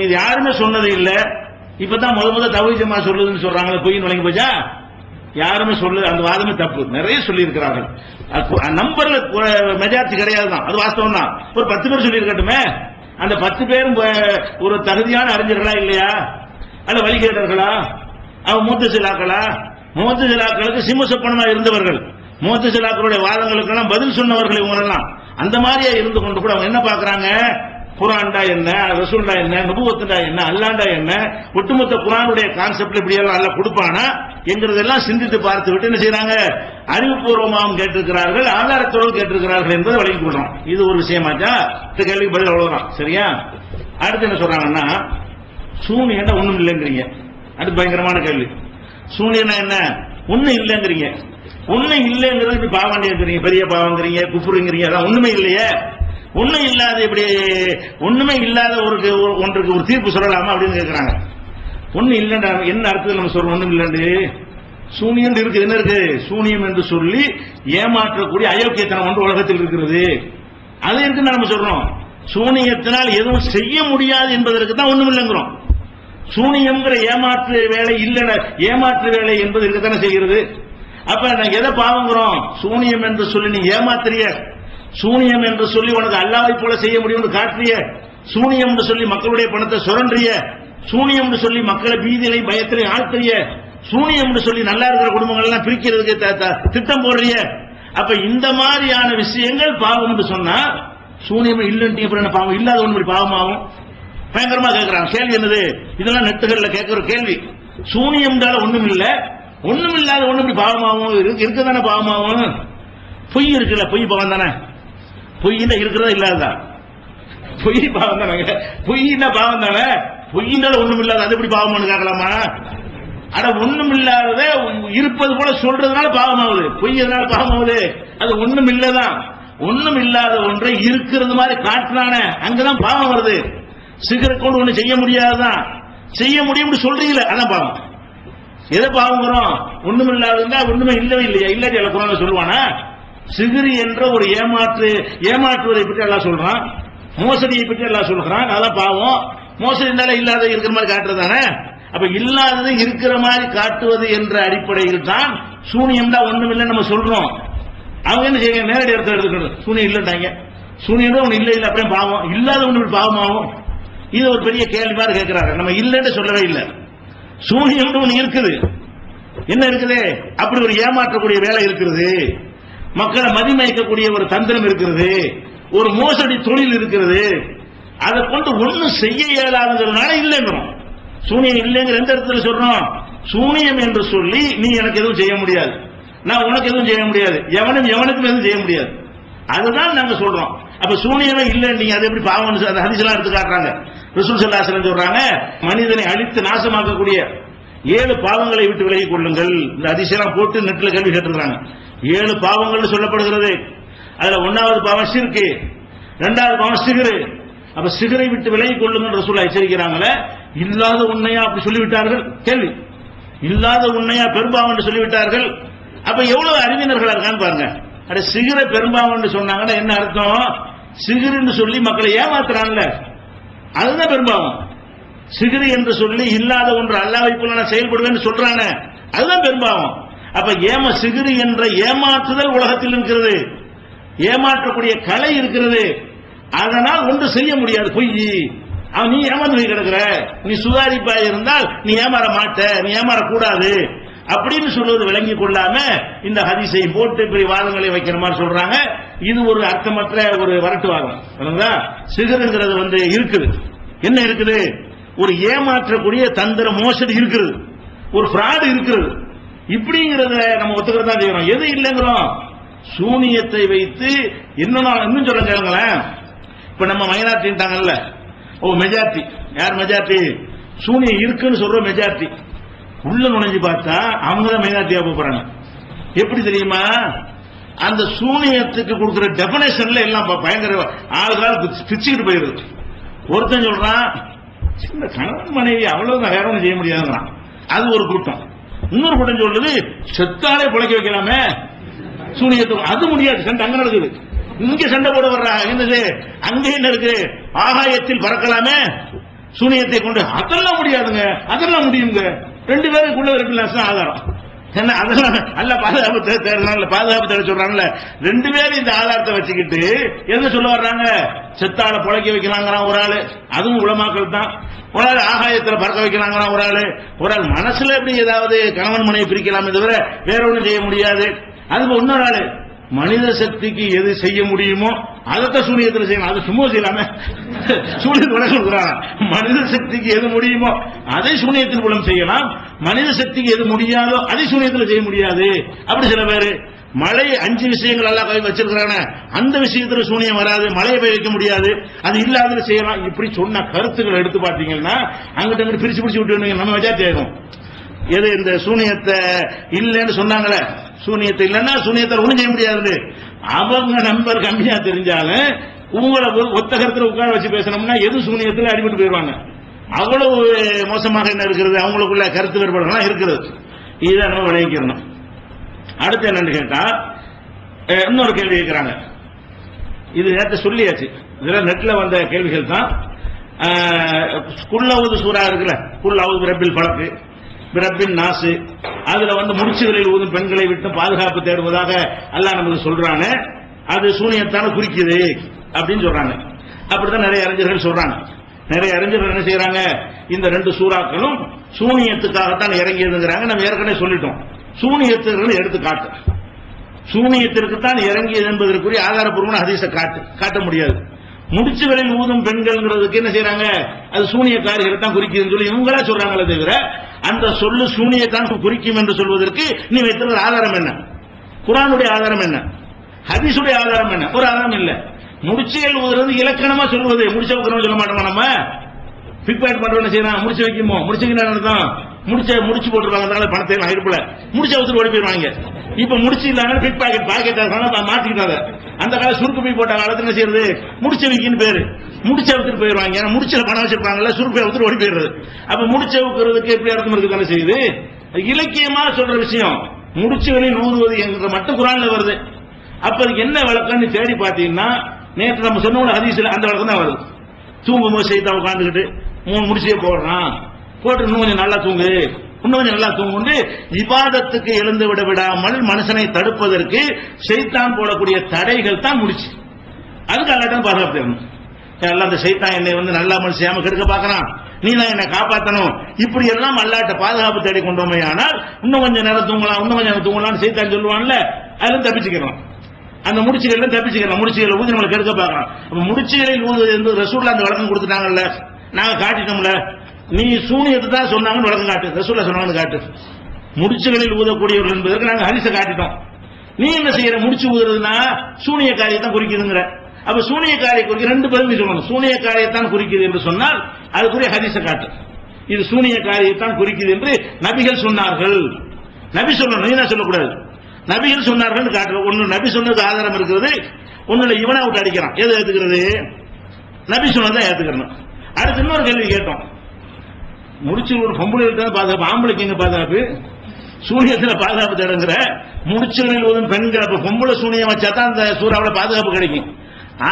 இது யாருமே சொன்னது இல்ல, இப்பதான் முத தௌஹீத் ஜமாஅத் சொல்லுதுன்னு சொல்றாங்களே, பொய் நுழைஞ்சு போச்சா? யாருமே சொல்லு, அந்த வாதமே தப்பு. நிறைய சொல்லி இருக்கிறார்கள். நம்பர்ல மெஜாரிட்டி கிடையாது தான், அது வாஸ்தவம் தான். ஒரு 10 பேர் சொல்லி இருக்கட்டுமே, அந்த 10 பேரும் ஒரு தகுதியான அறிஞர்களா இல்லையா, அல்ல வழிகேட்டர்களா, அவன் மூத்தசிலாக்களா? மூத்தசிலாக்களுக்கு சிம்மசப்பனமா இருந்தவர்கள், மூத்தசிலாக்களுடைய வாதங்களுக்கெல்லாம் பதில் சொன்னவர்கள் இவங்கெல்லாம். அந்த மாதிரியா இருந்து கொண்டு கூட அவங்க என்ன பாக்குறாங்க, குர்ஆன்டா என்ன, ரசூல்டா என்ன, நபுவத்துடா என்ன, அல்லாண்டா என்ன, ஒட்டுமொத்த குர்ஆனுடைய கான்செப்ட் இப்படி எல்லாம் அல்ல கொடுப்பானா என்கிறதெல்லாம் சிந்தித்து பார்த்து விட்டு என்ன செய்யறாங்க, அறிவுபூர்வமாகவும் கேட்டிருக்கிறார்கள், ஆதாரத்தோடு கேட்டிருக்கிறார்கள் என்பதை வழங்கி கொள்றோம். இது ஒரு விஷயமாச்சா? இந்த கேள்விக்கு பதில் அவ்வளவுதான். சரியா? அடுத்து என்ன சொல்றாங்கன்னா, சூனியன்னா ஒண்ணும் இல்லைங்கிறீங்க. அது பயங்கரமான கேள்வி. சூனியனா என்ன? ஒண்ணும் இல்லைங்கிறீங்க. ஒண்ணும் இல்லைங்கிறது இப்படி பாவம் இருக்கிறீங்க, பெரிய பாவங்கிறீங்க, குஃபுருங்கிறீங்க. அதான் ஒண்ணுமே இல்லையே. ஒண்ணும் இல்லாத இப்படி ஒண்ணுமே இல்லாத ஒன்றுக்கு ஒரு தீர்ப்பு சொல்லலாமா அப்படின்னு கேட்கிறாங்க. ஒண்ணு இல்லைண்டா என்ன அர்த்தத்தில் நம்ம சொல்றோம்? ஒண்ணும் இல்லைண்டு சூனியம் இருக்கு. என்ன இருக்கு? சூனியம் என்று சொல்லி ஏமாற்றக்கூடிய அயோக்கியத்தனம் ஒன்று உலகத்தில் இருக்கிறது, அது இருக்குன்னு நம்ம சொல்றோம். சூனியத்தினால் எதுவும் செய்ய முடியாது என்பதற்கு தான் ஒண்ணும் இல்லைங்கிறோம். சூனியம்ங்கிற ஏமாற்று வேலை இல்ல, ஏமாற்று வேலை என்பது இருக்கத்தானே செய்கிறது. அப்ப நான் எதை பாவங்கிறோம்? சூனியம் என்று சொல்லி நீ ஏமாத்திரிய, சூனியம் என்று சொல்லி உனக்கு அல்லாஹ்வை போல செய்ய முடியும்னு காட்டிய, சூனியம் என்று சொல்லி மக்களுடைய பணத்தை சுரண்டிய, சூனியம் என்று சொல்லி மக்களை பீதியிலை பயத்திலே ஆழ்த்திய, சூனியம் என்று சொல்லி நல்லா இருக்கிற குடும்பங்கள் எல்லாம் பிரிக்கிறதுக்கு திட்டம் போடுறிய. அப்ப இந்த மாதிரியான விஷயங்கள் பாவம் என்று சொன்னா, சூனியம் இல்லைன்னு பாவம் இல்லாத ஒன்று பாவமாகும். பயங்கரமா கேட்கிறாங்க. கேள்வி என்னது? இதெல்லாம் நெட்டுகள்ல கேட்கிற கேள்வி. சூனியம் ஒண்ணும் இல்ல, ஒண்ணும் இல்லாத ஒண்ணு இப்படி பாவமாகும், இருக்குதானே பாவமாகும். பொய் இருக்குல்ல, பொய் பாவம் தானே. பொய்னா இருக்கிறதா இல்லாததா? பொய் பாவம் தானே. பொய்னா பாவம் தானே. பொய்னால ஒண்ணும் இல்லாத அது எப்படி பாவம்னு கேட்கலாமா? அட ஒண்ணும் இல்லாதத இருப்பது போல சொல்றதுனால பாவமாகுது. பொய் எதனால பாவமாகுது? அது ஒண்ணும் இல்லதான். ஒண்ணும் இல்லாத ஒன்றை இருக்கிறது மாதிரி காட்டினானே, அங்கதான் பாவம் வருது. சிகரெட் கொண்டு ஒண்ணு செய்ய முடியாதுதான், செய்ய முடியும்னு சொல்றீங்களே, அதான் பாவம். எதை பாவங்கிறோம்? ஒண்ணும் இல்லாத ஒண்ணுமே இல்லவே இல்லையா? இல்லாட்டி எல்லாம் குரான்ல சொல்லுவானா? சிகிரி என்ற ஒரு ஏமாற்றுவதை பற்றி எல்லாம் சொல்றான், மோசடியை பற்றி எல்லாம் சொல்றான். அதான் பாவம். மோசடி இருந்தாலும் இல்லாத இருக்கிற மாதிரி காட்டுறதானே. அப்ப இல்லாததை இருக்கிற மாதிரி காட்டுவது என்ற அடிப்படையில் தான் சூனியம் தான் ஒண்ணும் இல்லைன்னு நம்ம சொல்றோம். அவங்க என்ன செய்ய, நேரடி இடத்துல எடுத்துக்கணும். சூனியம் இல்லைட்டாங்க, சூனியம் ஒண்ணு இல்லை இல்லை அப்படியே பாவம், இல்லாத ஒண்ணு பாவமாகும். இது ஒரு பெரிய கேள்வி மாதிரி கேட்கிறாங்க. நம்ம இல்லைன்னு சொல்லவே இல்லை, சூனியம் ஒண்ணு இருக்குது. என்ன இருக்குது? அப்படி ஒரு ஏமாற்றக்கூடிய வேலை இருக்கிறது, மக்களை மதிமயக்கக்கூடிய ஒரு தந்திரம் இருக்கிறது, ஒரு மோசடி தொழில் இருக்கிறது. அதை கொண்டு ஒன்னும் செய்ய இயலாதுங்கிறதுனால இல்லைங்கிறோம். சூனியம் இல்லைங்கிற எந்த இடத்துல சொல்றோம்? சூனியம் என்று சொல்லி நீ எனக்கு எதுவும் செய்ய முடியாது, நான் உனக்கு எதுவும் செய்ய முடியாது, எவனுக்கும் எதுவும் செய்ய முடியாது, அதுதான் நாங்க சொல்றோம். அப்ப சூனியமே இல்லை, நீங்க அது எப்படி பாவம்? அந்த ஹதீஸ்லாம் எடுத்து காட்டுறாங்க. ரசூல் ஸல்லல்லாஹு அலைஹி வஸல்லம் சொல்றாங்க, மனிதனை அழித்து நாசமாக்கக்கூடிய 7 பாவங்களை விட்டு விலகிக் கொள்ளுங்கள். இந்த ஹதீஸெல்லாம் போட்டு நெட்ல கேள்வி கேட்டிருக்காங்க. 7 பாவங்கள் சொல்லப்படுகிறது. அதுல 1வது பாவம் ஷிர்க், 2வது பாவம் சிகரு. அப்ப சிகரை விட்டு விலகிக் கொள்ளுங்கள் ரசூல் எச்சரிக்கிறாங்களே. இல்லாத உண்மையா அப்படி சொல்லிவிட்டார்கள். கேள்வி, இல்லாத உண்மையா பெரும்பாவம் என்று சொல்லிவிட்டார்கள். அப்ப எவ்வளவு அறிவினர்களா இருக்கான்னு பாருங்க. அட சிகரை பெரும்பாவம் சொன்னாங்கன்னா என்ன அர்த்தம்? சிகருன்னு சொல்லி மக்களை ஏமாத்துறான்ல, அதுதான் பெரும்பாவம். சிகிரி என்று சொல்லி இல்லாத ஒன்று அல்லாஹ்வை போல நான் செயல்படுவேன்னு சொல்றானே, அதுதான் பெரும்பாவம். அப்ப சிகிரி என்ற ஏமாற்றுதல் உலகத்தில் இருக்கிறது, ஏமாற்றக்கூடிய கலை இருக்கிறது. அதனால் ஒன்று செய்ய முடியாது. பொய், அவன் நீ ஏமாந்து கிடக்குற, நீ சுதாரிப்பாக இருந்தால் நீ ஏமாற மாட்ட, நீ ஏமாறக்கூடாது அப்படின்னு சொல்வது விளங்கி கொள்ளாம இந்த ஹதீஸை போட்டு இப்படி வாதங்களை வைக்கிற மாதிரி சொல்றாங்க. இது ஒரு அர்த்தமற்ற ஒரு வரட்டு வாதம். சிகருங்கிறது இருக்குது. என்ன இருக்குது? ஒரு ஏமாற்றக்கூடிய தந்திர மோசடி இருக்கிறது, ஒரு ஃப்ராட் இருக்கிறது. இப்படிங்கிறத நம்ம ஒத்துக்கிறதா செய்யறோம். எது இல்லைங்கிறோம்? சூனியத்தை வைத்து இன்னும் சொல்ல கேளுங்களேன், இப்ப நம்ம மைனாரிட்டின்ட்டாங்கல்ல, மெஜாரிட்டி. யார் மெஜாரிட்டி? சூனியம் இருக்குன்னு சொல்ற மெஜாரிட்டி. உள்ள நுழைஞ்சு பார்த்தா அவங்க தான் மைனாரிட்டியா போறாங்க. எப்படி தெரியுமா? அந்த சூனியத்துக்கு கொடுக்கிற டெபினேஷன்ல எல்லாம் பயங்கர ஆளுகால் பிச்சுக்கிட்டு போயிருது. ஒருத்தன் சொல்றான் சின்ன கணவன் மனைவி அவ்வளவு வேற ஒன்றும் செய்ய முடியாதுங்கிறான், அது ஒரு கூட்டம். இன்னொரு கூட்டம் சொல்றது செத்தாலே பிழைக்க வைக்கலாமே சூனியத்துக்கு, அது முடியாது. சண்டை அங்க நடக்குது, இங்க சண்டை போட வர்றாங்க. என்னது அங்க என்ன இருக்கு? ஆகாயத்தில் பறக்கலாமே சூனியத்தை கொண்டு, அதெல்லாம் முடியாதுங்க, அதெல்லாம் முடியுங்க. ரெண்டு பேருக்குள்ள இருக்கு ஆதாரம். என்ன அதெல்லாம் நல்ல பாதுகாப்பு தேட சொல்றாங்கல்ல. ரெண்டு பேரும் இந்த ஆதாரத்தை வச்சுக்கிட்டு என்ன சொல்ல வர்றாங்க? செத்தால புழைக்க வைக்கலாங்கிறான் ஒரு ஆளு, அதுவும் உலமாக்கள் தான். ஒரு ஆள் ஆகாயத்தில் பறக்க வைக்கலாங்கிறான் ஒரு ஆள் மனசுல எப்படி ஏதாவது கணவன் மனைவி பிரிக்கலாமே தவிர வேற ஒன்றும் செய்ய முடியாது. அதுக்கு இன்னொரு ஆளு மனித சக்திக்கு எது செய்ய முடியுமோ அதைத்தான் சூனியத்தில் செய்யணும், அது சும்மா செய்யலாமே. சூனியத்தில் மனித சக்திக்கு எது முடியுமோ அதை சூனியத்தின் மூலம் செய்யலாம், மனித சக்திக்கு எது முடியாதோ அதை சூனியத்தில் செய்ய முடியாது. அப்படி சில பேரு மழை 5 விஷயங்கள் எல்லாம் கை வச்சிருக்கிறாங்க, அந்த விஷயத்துல சூனியம் வராது, மழையை போய் வைக்க முடியாது, அது இல்லாத செய்யலாம். இப்படி சொன்ன கருத்துக்களை எடுத்து பார்த்தீங்கன்னா அங்கிட்ட அங்கிட்டு பிரிச்சு பிடிச்சு விட்டு நம்ம வச்சா தேடும். எது இந்த சூனியத்தை இல்லைன்னு சொன்னாங்களே, சூனியத்தை இல்லைன்னா சூனியத்தை ஒண்ணும் செய்ய முடியாது. அவங்க நம்பர் கம்மியா தெரிஞ்சாலும் உங்களை ஒத்த கருத்துல உட்கார வச்சு பேசணும்னா எது சூனியத்தில் அடிபட்டு போயிடுவாங்க. அவ்வளவு மோசமாக என்ன இருக்கிறது, அவங்களுக்குள்ள கருத்து வேறுபாடுலாம் இருக்கிறது. இதை நம்ம விளைவிக்கணும். அடுத்து என்னன்னு கேட்டா இன்னொரு கேள்வி கேட்கிறாங்க. இது நேற்று சொல்லியாச்சு, இதெல்லாம் நெட்ல வந்த கேள்விகள் தான். குல்லாவது சூறா இருக்குல்ல, குல்லாவது பிரபில் பழக்கு பிரபின் நாசு, அதுல முடிச்சுகளில் ஊதும் பெண்களை விட்டு பாதுகாப்பு தேடுவதாக அல்லாஹ் நமக்கு சொல்றாங்க. அது சூனியத்தான குறிக்குது அப்படின்னு சொல்றாங்க. அப்படித்தான் நிறைய அறிஞர்கள் சொல்றாங்க. நிறைய அறிஞர்கள் என்ன செய்யறாங்க, இந்த 2 சூறாக்களும் சூனியத்துக்காகத்தான் இறங்கியதுங்கிறாங்க. நம்ம ஏற்கனவே சொல்லிட்டோம், சூனியத்திற்கு எடுத்துக்காட்டு, சூனியத்திற்கு தான் இறங்கியது என்பதற்குரிய ஆதாரப்பூர்வமான ஹதீஸை காட்ட முடியாது. முடிச்சுகளில் ஊதும் பெண்கள்ங்கிறதுக்கு என்ன செய்யறாங்க, அது சூனியக்காரிகளை தான் குறிக்குதுன்னு சொல்லி இவங்களா சொல்றாங்களே தவிர அந்த சொல்லு சூனியத்தான் குறிக்கும் என்று சொல்வதற்கு நீ வைத்திருக்கிற ஆதாரம் என்ன? குர்ஆனுடைய ஆதாரம் என்ன? ஹதீஸுடைய ஆதாரம் என்ன? ஒரு ஆதாரம் இல்ல. முடிச்சுகள் ஊதுறது இலக்கணமா சொல்வது, முடிச்ச வைக்கணும்னு சொல்ல மாட்டோமா? நம்ம பிக் பாக்கெட் பண்றோம், என்ன செய்யறான், முடிச்சு வைக்குமோ, முடிச்சுக்கு முடிச்சு போட்டுருவாங்க, பணத்தை இருப்புல முடிச்ச வச்சுட்டு ஓடி போயிருவாங்க. இப்ப முடிச்சு இல்லாம பிக் பாக்கெட் மாத்திக்கிட்டாங்க. அந்த கால சுருக்கு போய் போட்ட காலத்துல என்ன செய்யறது, முடிச்ச வைக்கின்னு பேரு, முடிச்ச வைத்துட்டு போயிருவாங்க. ஏன்னா முடிச்சல பணம் வச்சிருப்பாங்கல்ல, சுருக்கு வைத்துட்டு ஓடி போயிடுறது. அப்ப முடிச்ச வைக்கிறதுக்கு எப்படி அர்த்தம் இருக்கு தானே செய்யுது. இலக்கியமா சொல்ற விஷயம் முடிச்சுகளில் ஊதுவது என்கிற மட்டும் குர்ஆன்ல வருது. அப்ப அதுக்கு என்ன விளக்கம்னு தேடி பார்த்தீங்கன்னா நேற்று நம்ம சொன்ன ஹதீஸ்ல அந்த விளக்கம் தான் வருது. தூங்கும்போது சைத்தான் உட்கார்ந்துக்கிட்டு 3 முடிச்சே போடுறான், போட்டு இன்னும் கொஞ்சம் நல்லா தூங்கு, இன்னும் கொஞ்சம் நல்லா தூங்கு, இபாதத்துக்கு எழுந்து விட விடாமல் மனுஷனை தடுப்பதற்கு சைத்தான் போடக்கூடிய தடைகள் தான் முடிச்சு. அதுக்கு அல்லாஹ் பாதுகாப்பு தேடணும். எல்லாம் அந்த சைத்தான் என்னை நல்லா மனுஷியாம கெடுக்க பார்க்கறான், நீ தான் என்னை காப்பாற்றணும், இப்படி எல்லாம் அல்லாஹ்ட்ட பாதுகாப்பு தேடி கொண்டோமே ஆனால் இன்னும் கொஞ்சம் நேரம் தூங்கலாம், இன்னும் கொஞ்சம் நேரம் தூங்கலாம்னு சைத்தான் சொல்லுவான்ல, அதுல தப்பிச்சுக்கிறோம். அந்த முடிச்சுகள் தப்பிச்சுக்கலாம், முடிச்சுகளை ஊதி நம்மளை கெடுக்க பார்க்கலாம். முடிச்சுகளில் ஊதுவது என்று ரசூலுல்லாஹ் அந்த வழக்கம் கொடுத்துட்டாங்கல்ல, நாங்க காட்டிட்டோம்ல. நீ சூனியத்தை தான் சொன்னாங்கன்னு வழக்கம் காட்டு, ரசூலுல்லாஹ் சொன்னாங்கன்னு காட்டு. முடிச்சுகளில் ஊதக்கூடியவர்கள் என்பதற்கு நாங்க ஹதீஸை காட்டிட்டோம். நீ என்ன செய்யற, முடிச்சு ஊதுறதுன்னா சூனிய காரியத்தான் குறிக்குதுங்கிற. அப்ப சூனிய காரியம் குறிக்க 2 பேரும் சொல்லணும். சூனிய காரியத்தான் குறிக்குது என்று சொன்னால் அதுக்குரிய ஹதீஸை காட்டு. இது சூனிய காரியத்தான் குறிக்குது என்று நபிகள் சொன்னார்கள். நபி சொல்லணும், நீ தான் சொல்லக்கூடாது. நபிகள் சொன்னார்கள் காட்டுற. ஒன்னு நபி சொன்னது ஆதாரம் இருக்கிறது, ஒண்ணுல இவனை விட்டு அடிக்கிறான். எது ஏத்துக்கிறது? நபி சொன்னதான் ஏத்துக்கணும். அடுத்து இன்னொரு கேள்வி கேட்டோம், முடிச்சு ஒரு பொம்பளை பாதுகாப்பு, ஆம்பளைக்கு எங்க பாதுகாப்பு? சூனியத்தில் பாதுகாப்பு தேடுங்கிற. முடிச்சுகளில் ஊதும் பெண்கள், அப்ப பொம்பளை சூனியம் வச்சா தான் அந்த சூறாவில பாதுகாப்பு கிடைக்கும்,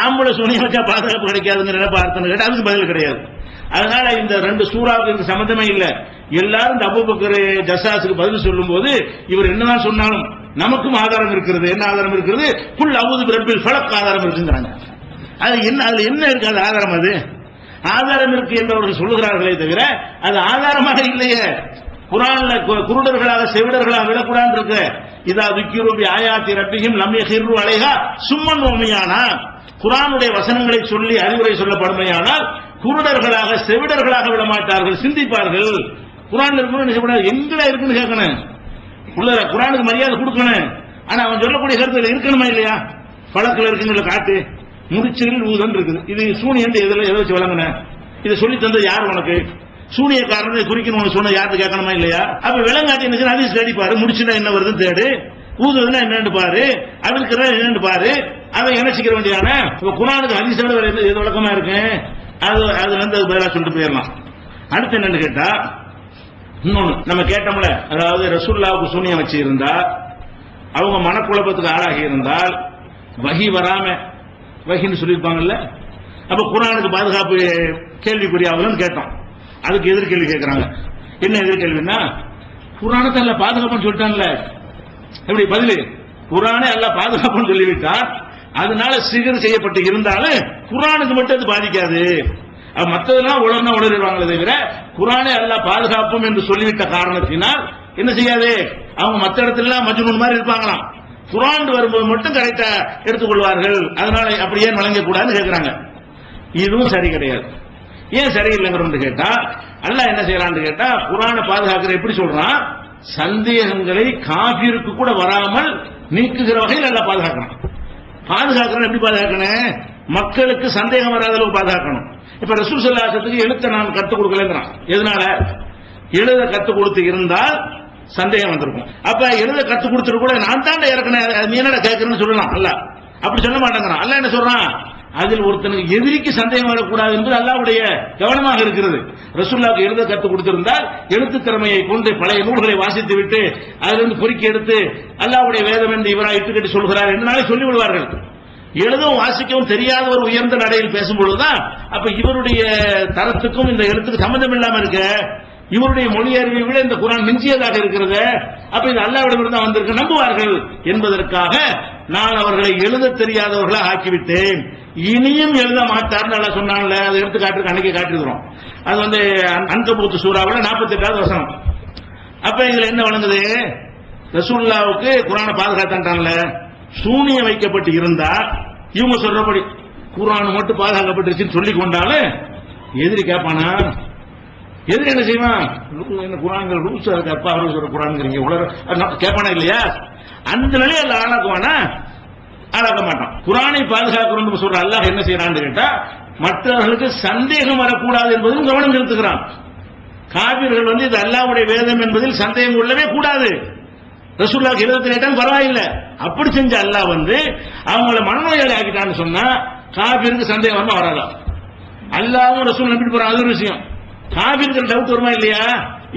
ஆம்பளை சூனியம் வச்சா பாதுகாப்பு கிடைக்காதுங்கிற அர்த்தம் கேட்டா அதுக்கு பதில் கிடையாது. அதனால இந்த 2 சூறாவுக்கு சம்பந்தமே இல்ல. எல்லாரும் இந்த அபூபக்கர் ஜஸ்ஸாஸுக்கு பதில் சொல்லும் போது இவர் என்னதான் சொன்னாலும் நமக்கும் ஆதாரம் இருக்கிறது. என்ன ஆதாரம் இருக்கிறது? குல் அஊது பிரபில் ஃபலக் ஆதாரம் இருக்குங்கிறாங்க. அது என்ன, அதுல என்ன இருக்கு? அது ஆதாரம், அது ஆதாரம் இருக்கு என்று அவர்கள் சொல்லுகிறார்களே தவிர அது ஆதாரமாக இல்லையே. குர்ஆன்ல குருடர்களாக செவிடர்களாக விடக்கூடாது இருக்கு. இதா துக்கிரு பி ஆயாத்தி ரப்பிஹிம் லம் யஹிரு அலைஹா சும்மன் உமியானா. குர்ஆனுடைய வசனங்களை சொல்லி அறிவுரை சொல்லப்படுமையானால் குருடர்களாக செவிடர்களாக விட மாட்டார்கள், சிந்திப்பார்கள். குர்ஆன்ல இருக்கணும், எங்கட இருக்குன்னு கேட்கணும், உள்ள குர்ஆனுக்கு மரியாதை கொடுக்கணும். ஆனா அவன் சொல்லக்கூடிய கருத்துல இருக்கணுமா இல்லையா? பழக்கில் இருக்குன்னு காட்டு, முடிச்சில் ஊதன் இருக்குது. இது சூனியன் எதை வச்சு வழங்கின? இதை சொல்லி தந்தது யார் உனக்கு? சூனியக்காரனை குறிக்கணும் சொன்ன யாருக்கு கேட்கணுமா இல்லையா? அப்ப விலங்காட்டி எனக்கு அதை தேடி பாரு, முடிச்சுனா என்ன வருதுன்னு தேடு, ஊதுவதுன்னா என்னன்னு பாரு, அவிழ்க்கிற என்னன்னு பாரு, அதை இணைச்சிக்கிற வேண்டியதானே. இப்ப குர்ஆனுக்கு ஹதீஸோட வேற எது விளக்கமா இருக்கு? அது வந்து பதிலா சொல்லிட்டு போயிடலாம். அடுத்து என்னன்னு கேட்டா, இன்னொன்னு நம்ம கேட்டோம்ல, அதாவது ரசூலுல்லாஹ்வுக்கு சூனியம் வச்சு இருந்தா, அவங்க மனக்குழப்பத்துக்கு ஆளாகி இருந்தால் வஹி வராம வஹின்னு சொல்லியிருப்பாங்கல்ல, அப்ப குர்ஆனுக்கு பாதுகாப்பு கேள்விக்குறியாகலன்னு கேட்டோம். அதுக்கு எதிர்கேள்வி கேட்கிறாங்க. என்ன எதிர்கேள்வின்னா, குர்ஆனுக்கு அல்லாஹ் பாதுகாப்புன்னு சொல்லிட்டான்ல, எப்படி பதில்? குர்ஆனே அல்லாஹ் பாதுகாப்புன்னு சொல்லிவிட்டார், அதனால சிகர் செய்யப்பட்டு இருந்தாலும் குர்ஆனுக்கு மட்டும் அது பாதிக்காது. மற்றதெல்லாம் உலர்னா உளறிடுவாங்களே தவிர குர்ஆனே அல்லாஹ் பாதுகாப்பும் என்று சொல்லிவிட்ட காரணத்தினால் என்ன செய்யாது, அவங்க மற்ற இடத்துல மஜ்னூன் மாதிரி இருப்பாங்களாம், குர்ஆன் வரும்போது மட்டும் கரெக்டா எடுத்துக்கொள்வார்கள். அதனால அப்படி ஏன் வழங்கக்கூடாதுன்னு கேட்கிறாங்க. இதுவும் சரி கிடையாது. ஏன் சரியில்லைங்கிறது கேட்டா, அல்லாஹ் என்ன செய்யறான்னு கேட்டா, குர்ஆனை பாதுகாக்கிற எப்படி சொல்றான், சந்தேகங்களை காபிருக்கு கூட வராமல் நீக்குகிற வகையில் அல்லாஹ் பாதுகாக்கணும். பாதுகாக்கணும் எப்படி பாதுகாக்கணும்? மக்களுக்கு சந்தேகம் வராத அளவுக்கு பாதுகாக்கணும். இப்ப ரசூல் ஸல்லல்லாஹு அலைஹி வஸல்லம் எழுத்த நான் கற்றுக் கொடுக்கலங்கிறான். எதனால? எழுத கற்றுக் கொடுத்து இருந்தால் சந்தேகம் வந்திருக்கும். அப்ப எழுத கற்றுக் கொடுத்துட்டு கூட நான் தான் இறக்கணும், நீ என்னடா கேட்கறேன்னு சொல்லலாம். அல்ல அப்படி சொல்ல மாட்டேங்கிறான். அல்ல என்ன சொல்றான், அதில் ஒருத்தனுக்கு எதிரிக்கு சந்தேகம் வரக்கூடாது என்று அல்லாஹ்வுடைய கவனமாக இருக்கிறது. ரசூலுல்லாஹ்வுக்கு எழுத கற்றுக் கொடுத்திருந்தால் எழுத்து திறமையை கொண்டு பழைய நூல்களை வாசித்து விட்டு அதிலிருந்து பொறுக்கி எடுத்து அல்லாஹ்வுடைய வேதம் என்று இவரா இட்டுக்கட்டி சொல்கிறார் என்று சொல்லி விடுவார்கள். எழுதவும் வாசிக்கவும் தெரியாத ஒரு உயர்ந்த நடையில் பேசும்பொழுதுதான் அப்ப இவருடைய தரத்துக்கும் இந்த எழுத்துக்கு சம்பந்தம் இல்லாம இருக்க, இவருடைய மொழி அறிவை விட இந்த குர்ஆன் மிஞ்சியதாக இருக்கிறது. அப்ப இது அல்லாஹ்விடமிருந்து வந்திருக்கு நம்புவார்கள் என்பதற்காக நான் அவர்களை எழுத தெரியாதவர்களாக ஆக்கிவிட்டேன், இனியும் எழுத மாட்டார்னு அல்லாஹ் சொன்னான்ல. அதை எடுத்து காட்டுறதுக்கு அன்னைக்கு காட்டிருக்கிறோம். அது வந்து அன்கபூத் சூராவில் 48வது வசனம். அப்ப இதுல என்ன வழங்குது, ரசூலுல்லாஹ்வுக்கு குர்ஆனை பாதுகாத்தான்ல, சூனியம் வைக்கப்பட்டு இருந்தா இவங்க சொல்றபடி குர்ஆன் மட்டும் பாதுகாக்கப்பட்டுருச்சுன்னு சொல்லி கொண்டாலும் எதிரி கேட்பானா? எதிரி என்ன செய்வான், என்ன குர்ஆன் ரூல்ஸ் இருக்கு, அப்பா அவரு சொல்ற குர்ஆன்ங்கிறீங்க உலக கேட்பானா இல்லையா? அந்த நிலையை அல்ல ஆளாக்குவானா? ஆளாக்க மாட்டான். குர்ஆனை பாதுகாக்கணும் சொல்ற அல்லாஹ் என்ன செய்யறான்னு கேட்டா, மற்றவர்களுக்கு சந்தேகம் வரக்கூடாது என்பதிலும் கவனம் செலுத்துகிறான். காபிர்கள் வந்து இது அல்லாஹ்வுடைய வேதம் என்பதில் சந்தேகம் கொள்ளவே கூடாது. ரசூலுல்லாஹ் எழுதத்தில் கேட்டாலும் பரவாயில்லை. அப்படி செஞ்ச அல்லாஹ் வந்து அவங்கள மனநோயாளி ஆக்கிட்டான்னு சொன்னா காபிருக்கு சந்தேகம் வரமா வராதா? அல்லாஹ்வும் ரசூல் நம்பிட்டு போறான், அது ஒரு விஷயம். காபிருக்கு டவுட் வருமா இல்லையா,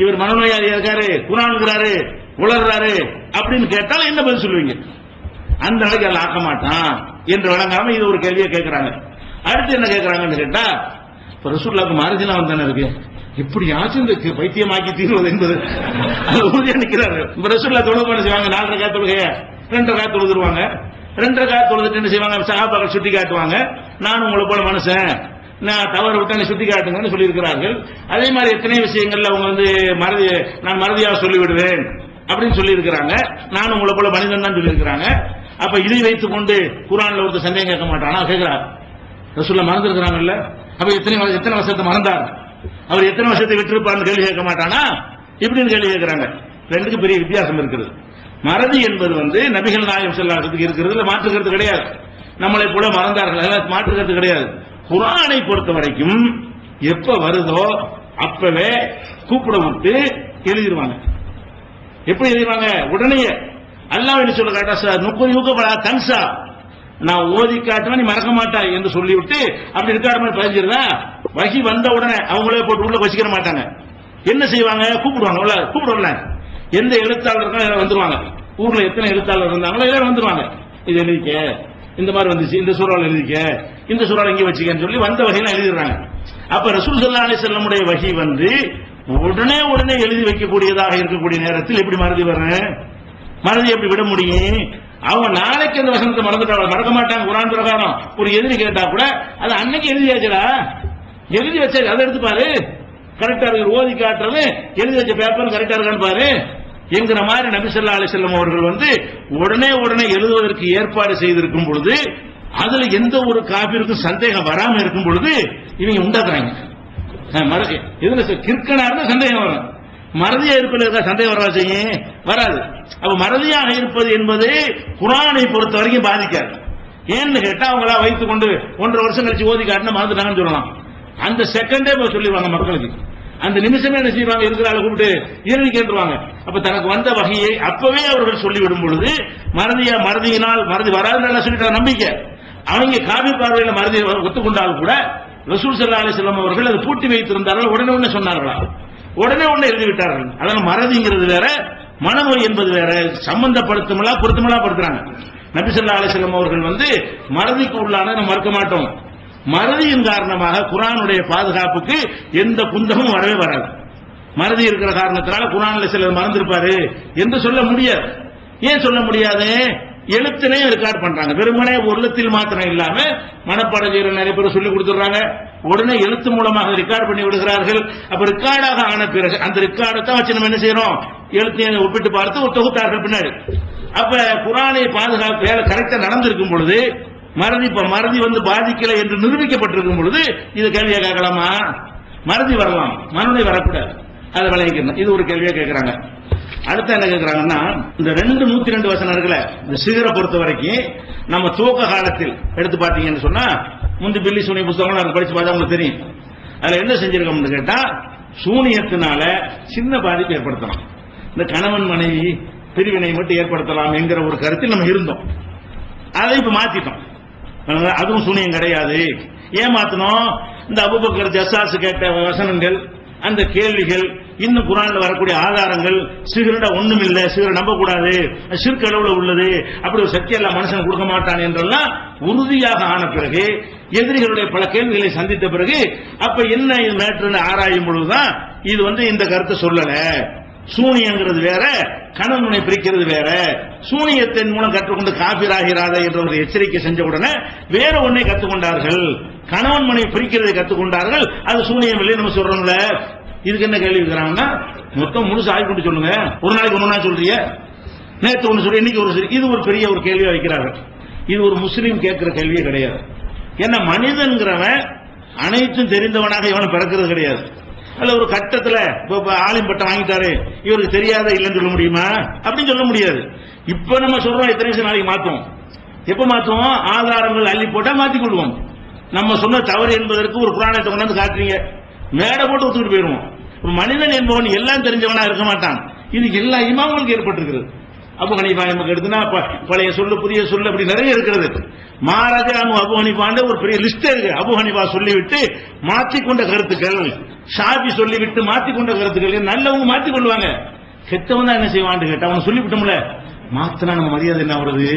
இவர் மனநோயாளி இருக்காரு, குர்ஆன்ங்கிறாரு, உளர்றாரு அப்படின்னு கேட்டாலும் என்ன பதில் சொல்லுவீங்க? அந்த அளவுக்கு எல்லாம் ஆக்க மாட்டான் என்று வழங்காம இது ஒரு கேள்வியை கேட்கிறாங்க. அடுத்து என்ன கேட்கிறாங்கன்னு கேட்டா, இப்ப ரசூலுல்லாஹ்க்கு மறுதினா வந்தானே இருக்கு, இப்படியாச்சும் இந்த பைத்தியமாக்கி தீர்வது என்பது உறுதியா நிற்கிறாரு. இப்ப ரசூலுல்லாஹ் தொழுகை பண்ண செய்வாங்க, 4 ரக்காத் தொழுகைய 2 ரக்காத் தொழுதுருவாங்க. 2 ரக்காத் தொழுதுட்டு என்ன செய்வாங்க, சஹாபாக்கள் சுட்டி காட்டுவாங்க, நான் உங்களை போல மனுஷன், நான் தவறு விட்டு சுட்டி காட்டுங்கன்னு சொல்லி இருக்கிறார்கள். அதே மாதிரி எத்தனை விஷயங்கள்ல அவங்க வந்து நான் மறதியாக சொல்லிவிடுவேன் அப்படின்னு சொல்லி இருக்கிறாங்க. நான் உங்களை போல மனிதன் தான் சொல்லி இருக்கிறாங்க. அப்ப இதை வைத்துக் கொண்டு குர்ஆன்ல ஒருத்தர் சந்தேகம் கேட்க மாட்டானா கேட்கிறார். ரசூலுல்லாஹ் மறந்துருக்கிறாங்கல்ல, அப்ப எத்தனை வருஷத்தை மறந்தார், அவர் எத்தனை வருஷத்தை விட்டிருப்பார்னு கேள்வி கேட்க மாட்டானா இப்படின்னு கேள்வி கேட்கிறாங்க. ரெண்டுக்கு பெரிய வித்தியாசம் இருக்குது. மறதி என்பது வந்து நபிகள் நாயகம் ஸல்லல்லாஹு அலைஹி வஸல்லம் இருக்கிறது மாற்றுக்கிறது கிடையாது. நம்மளை போல மறந்தார்கள் மாற்றுக்கிறது கிடையாது. குர்ஆனை பொறுத்த வரைக்கும் எப்ப வருதோ அப்பவே கூப்பிட விட்டு எழுதிடுவாங்க. எப்படி எழுதிடுவாங்க? உடனே அல்லாஹ் என்ன சொல்ல காட்டா, நுக்குரியுக தன்சா, நான் ஓதி காட்டுவேன் நீ மறக்க மாட்டாய் என்று சொல்லிவிட்டு அப்படி இருக்காரு மாதிரி பதிஞ்சிருந்தா வகி வந்த உடனே அவங்களே போட்டு உள்ள வச்சுக்கிற மாட்டாங்க. என்ன செய்வாங்க, கூப்பிடுவாங்க. கூப்பிடுவாங்க, எந்த எழுத்தாளர் இருக்கா வந்துருவாங்க. ஊர்ல எத்தனை எழுத்தாளர் இருந்தாங்களோ எல்லாரும் வந்துருவாங்க. இது எழுதிக்க, இந்த மாதிரி வந்துச்சு, இந்த சூறாவில் எழுதிக்க, இந்த சூறாவில் இங்கே வச்சுக்கன்னு சொல்லி வந்த வகையில எழுதிடுறாங்க. அப்ப ரசூல் ஸல்லல்லாஹு அலைஹி வஸல்லம் வகி வந்து உடனே எழுதி வைக்கக்கூடியதாக இருக்கக்கூடிய நேரத்தில் எப்படி மறதி வரும்? மறதி எப்படி விட முடியும்? அவங்க நாளைக்கு அந்த வசனத்தை மறந்துட்டாங்க, மறக்க மாட்டாங்க. குர்ஆன் பிரகாரம் ஒரு எதிரி கேட்டா கூட அது அன்னைக்கு எழுதியாச்சுடா, எழுதி வச்ச அதை எடுத்து பாரு, கரெக்டா இருக்கு, ஓதி காட்டுறது எழுதி வச்ச பேப்பர் கரெக்டா இருக்கான்னு பாரு என்கிற மாதிரி நபி ஸல்லல்லாஹு அலைஹி வஸல்லம் அவர்கள் வந்து உடனே எழுதுவதற்கு ஏற்பாடு செய்திருக்கும் பொழுது அதுல எந்த ஒரு காபிருக்கும் சந்தேகம் வராம இருக்கும் பொழுது இவங்க உண்டாக்குறாங்க. இதுல கிற்கனா இருந்தா சந்தேகம் வரும், மறதியா இருப்பது சந்தேகம் வரவா செய்யும்? வராது. அப்ப மறதியாக இருப்பது என்பது குர்ஆனை பொறுத்த வரைக்கும் பாதிக்காது. ஏன்னு கேட்டா அவங்களா வைத்துக் கொண்டு 1.5 வருஷம் கழிச்சு ஓதி காட்டினா மறந்துட்டாங்கன்னு சொல்லலாம். அந்த செகண்டே போய் சொல்லிடுவாங்க மக்களுக்கு. அந்த நிமிஷமே என்ன செய்வாங்க, இருக்கிற ஆளை கூப்பிட்டு இறுதி கேட்டுருவாங்க. அப்ப தனக்கு வந்த வகையை அப்பவே அவர்கள் சொல்லிவிடும் பொழுது மறதியினால் மறதி வராதுன்னு சொல்லிட்டு நம்பிக்கை. அவங்க காவி பார்வையில மறதியை ஒத்துக்கொண்டாலும் கூட ரசூல் ஸல்லல்லாஹு அலைஹி வஸல்லம் அவர்கள் அதை பூட்டி வைத்திருந்தார்கள். உடனே சொன்னார்களா, உடனே எழுதி விட்டார்கள். அதனால மறதிங்கிறது வேற, மனநோய் என்பது வேற. சம்பந்தப்படுத்தமலா படுத்துறாங்க. நபி ஸல்லல்லாஹு அலைஹி வஸல்லம் அவர்கள் மறதிக்கு உள்ளான நம்ம மறுக்க மாட்டோம். மறதியின் காரணமாக குர்ஆனுடைய பாதுகாப்புக்கு எந்த குந்தமும் வரவே வராது. மறதி இருக்கிற காரணத்தினால குர்ஆன்ல சிலர் மறந்திருப்பாரு என்று சொல்ல முடியாது. ஏன் சொல்ல முடியாது? எழுத்தினையும் ரெக்கார்ட் பண்றாங்க. வெறுமனே ஒரு எழுத்தில் மாத்திரம் இல்லாம மனப்பாடம் செய்யற நிறைய பேர் சொல்லி கொடுத்துறாங்க. உடனே எழுத்து மூலமாக ரெக்கார்ட் பண்ணி விடுகிறார்கள். அப்ப ரெக்கார்டாக ஆன பிறகு அந்த ரெக்கார்டை தான் வச்சு நம்ம என்ன செய்யறோம், எழுத்தையும் ஒப்பிட்டு பார்த்து ஒரு தொகுத்தார்கள் பின்னாடி. அப்ப குர்ஆனை பாதுகாப்பு வேலை கரெக்டா நடந்திருக்கும் பொழுது மறதி பாதிக்கல என்று நிரூபிக்கப்பட்டிருக்கும் பொழுது இது கேள்வியா கேட்கலாமா? மறதி வரலாம், மனநோய் வரக்கூடாது. அதை விளைவிக்கணும். இது ஒரு கேள்வியா கேட்கிறாங்க. அடுத்த என்ன கேட்கிறாங்கன்னா, இந்த 102 வசனம் இருக்குல்ல, இந்த சிகரை பொறுத்த வரைக்கும் நம்ம துவக்க காலத்தில் எடுத்து பார்த்தீங்கன்னு சொன்னா, முந்தி பில்லி சூனிய புத்தகம் படிச்சு பார்த்தா உங்களுக்கு தெரியும். அதுல என்ன செஞ்சிருக்கோம்னு கேட்டா, சூனியத்தினால சின்ன பாதிப்பு ஏற்படுத்தலாம், இந்த கணவன் மனைவி பிரிவினை மட்டும் ஏற்படுத்தலாம் என்கிற ஒரு கருத்தில் நம்ம இருந்தோம். அதை இப்ப மாத்திட்டோம். அதுவும் சூனியம் கிடையாது. ஏன் மாத்தணும்? இந்த அபூபக்கர் ஜஸ்ஸாஸ் கேட்ட வசனங்கள், அந்த கேள்விகள், இன்னும் குர்ஆன்ல வரக்கூடிய ஆதாரங்கள், சிகரெட ஒண்ணும் இல்ல, சிகரெட் நம்ப கூடாது, ஷிர்க் அளவுல உள்ளது, அப்படி ஒரு சக்தி எல்லாம் மனுஷன் கொடுக்க மாட்டான் என்றெல்லாம் உறுதியாக ஆன பிறகு, எதிரிகளுடைய பல கேள்விகளை சந்தித்த பிறகு, அப்ப என்ன இது மேட்டர்னு ஆராயும் பொழுதுதான் இது இந்த கருத்தை சொல்லல. சூனியங்கிறது வேற, கணவனை பிரிக்கிறது வேற. சூனியத்தின் மூலம் கற்றுக்கொண்டு காபிராகிறாத என்ற ஒரு எச்சரிக்கை செஞ்ச உடனே வேற ஒன்றை கற்றுக்கொண்டார்கள், கணவன் மனைவி பிரிக்கிறதை கற்றுக்கொண்டார்கள். அது சூனியம் இல்லை நம்ம சொல்றோம்ல. இதுக்கு என்ன கேள்வி இருக்கிறாங்கன்னா, மொத்தம் முழுசு ஆகி கொண்டு சொல்லுங்க. ஒரு நாளைக்கு ஒன்னா சொல்றீங்க, நேற்று ஒன்று சொல்லி இன்னைக்கு ஒரு. இது ஒரு பெரிய ஒரு கேள்வியை வைக்கிறார்கள். இது ஒரு முஸ்லீம் கேட்கிற கேள்வியே கிடையாது. ஏன்னா மனிதன்கிறவன் அனைத்தும் தெரிந்தவனாக இவன் பிறக்கிறது கிடையாது. அல்ல ஒரு கட்டத்தில் ஆலிம் பட்டம் வாங்கிட்டாரு, இவருக்கு தெரியாத இல்லைன்னு சொல்ல முடியுமா? அப்படின்னு சொல்ல முடியாது. இப்ப நம்ம சொல்றோம் எத்தனை நிமிஷம் நாளைக்கு மாத்துவோம். எப்ப மாத்துவோம்? ஆதாரங்கள் அள்ளி போட்டா மாத்திக் கொள்வோம். நம்ம சொன்ன தவறு என்பதற்கு ஒரு புராணத்தை கொண்டாந்து காட்டுறீங்க, மேடை போட்டு ஒத்துக்கிட்டு போயிருவோம். மனிதன் என்பவன் எல்லாம் தெரிஞ்சவனா இருக்க மாட்டான். இது எல்லா இமாம்களுக்கு ஏற்பட்டிருக்கிறது. அபு ஹனீஃபா நமக்கு எடுத்துனா பழைய சொல்லு புதிய சொல்லு அப்படி நிறைய இருக்கிறது. மகாராஜா அபு ஹனீஃபாண்ட ஒரு பெரிய லிஸ்ட் இருக்கு. அபு ஹனீஃபா சொல்லிவிட்டு மாற்றிக்கொண்ட கருத்துக்கள், ஷாஃபி சொல்லிவிட்டு மாற்றிக்கொண்ட கருத்துக்கள். நல்லவங்க மாற்றிக் கொள்வாங்க, கெட்டவன் தான் என்ன செய்வான்னு கேட்டா அவனை சொல்லிவிட்டோம்ல, மாத்தினா நம்ம மரியாதை என்ன வருது,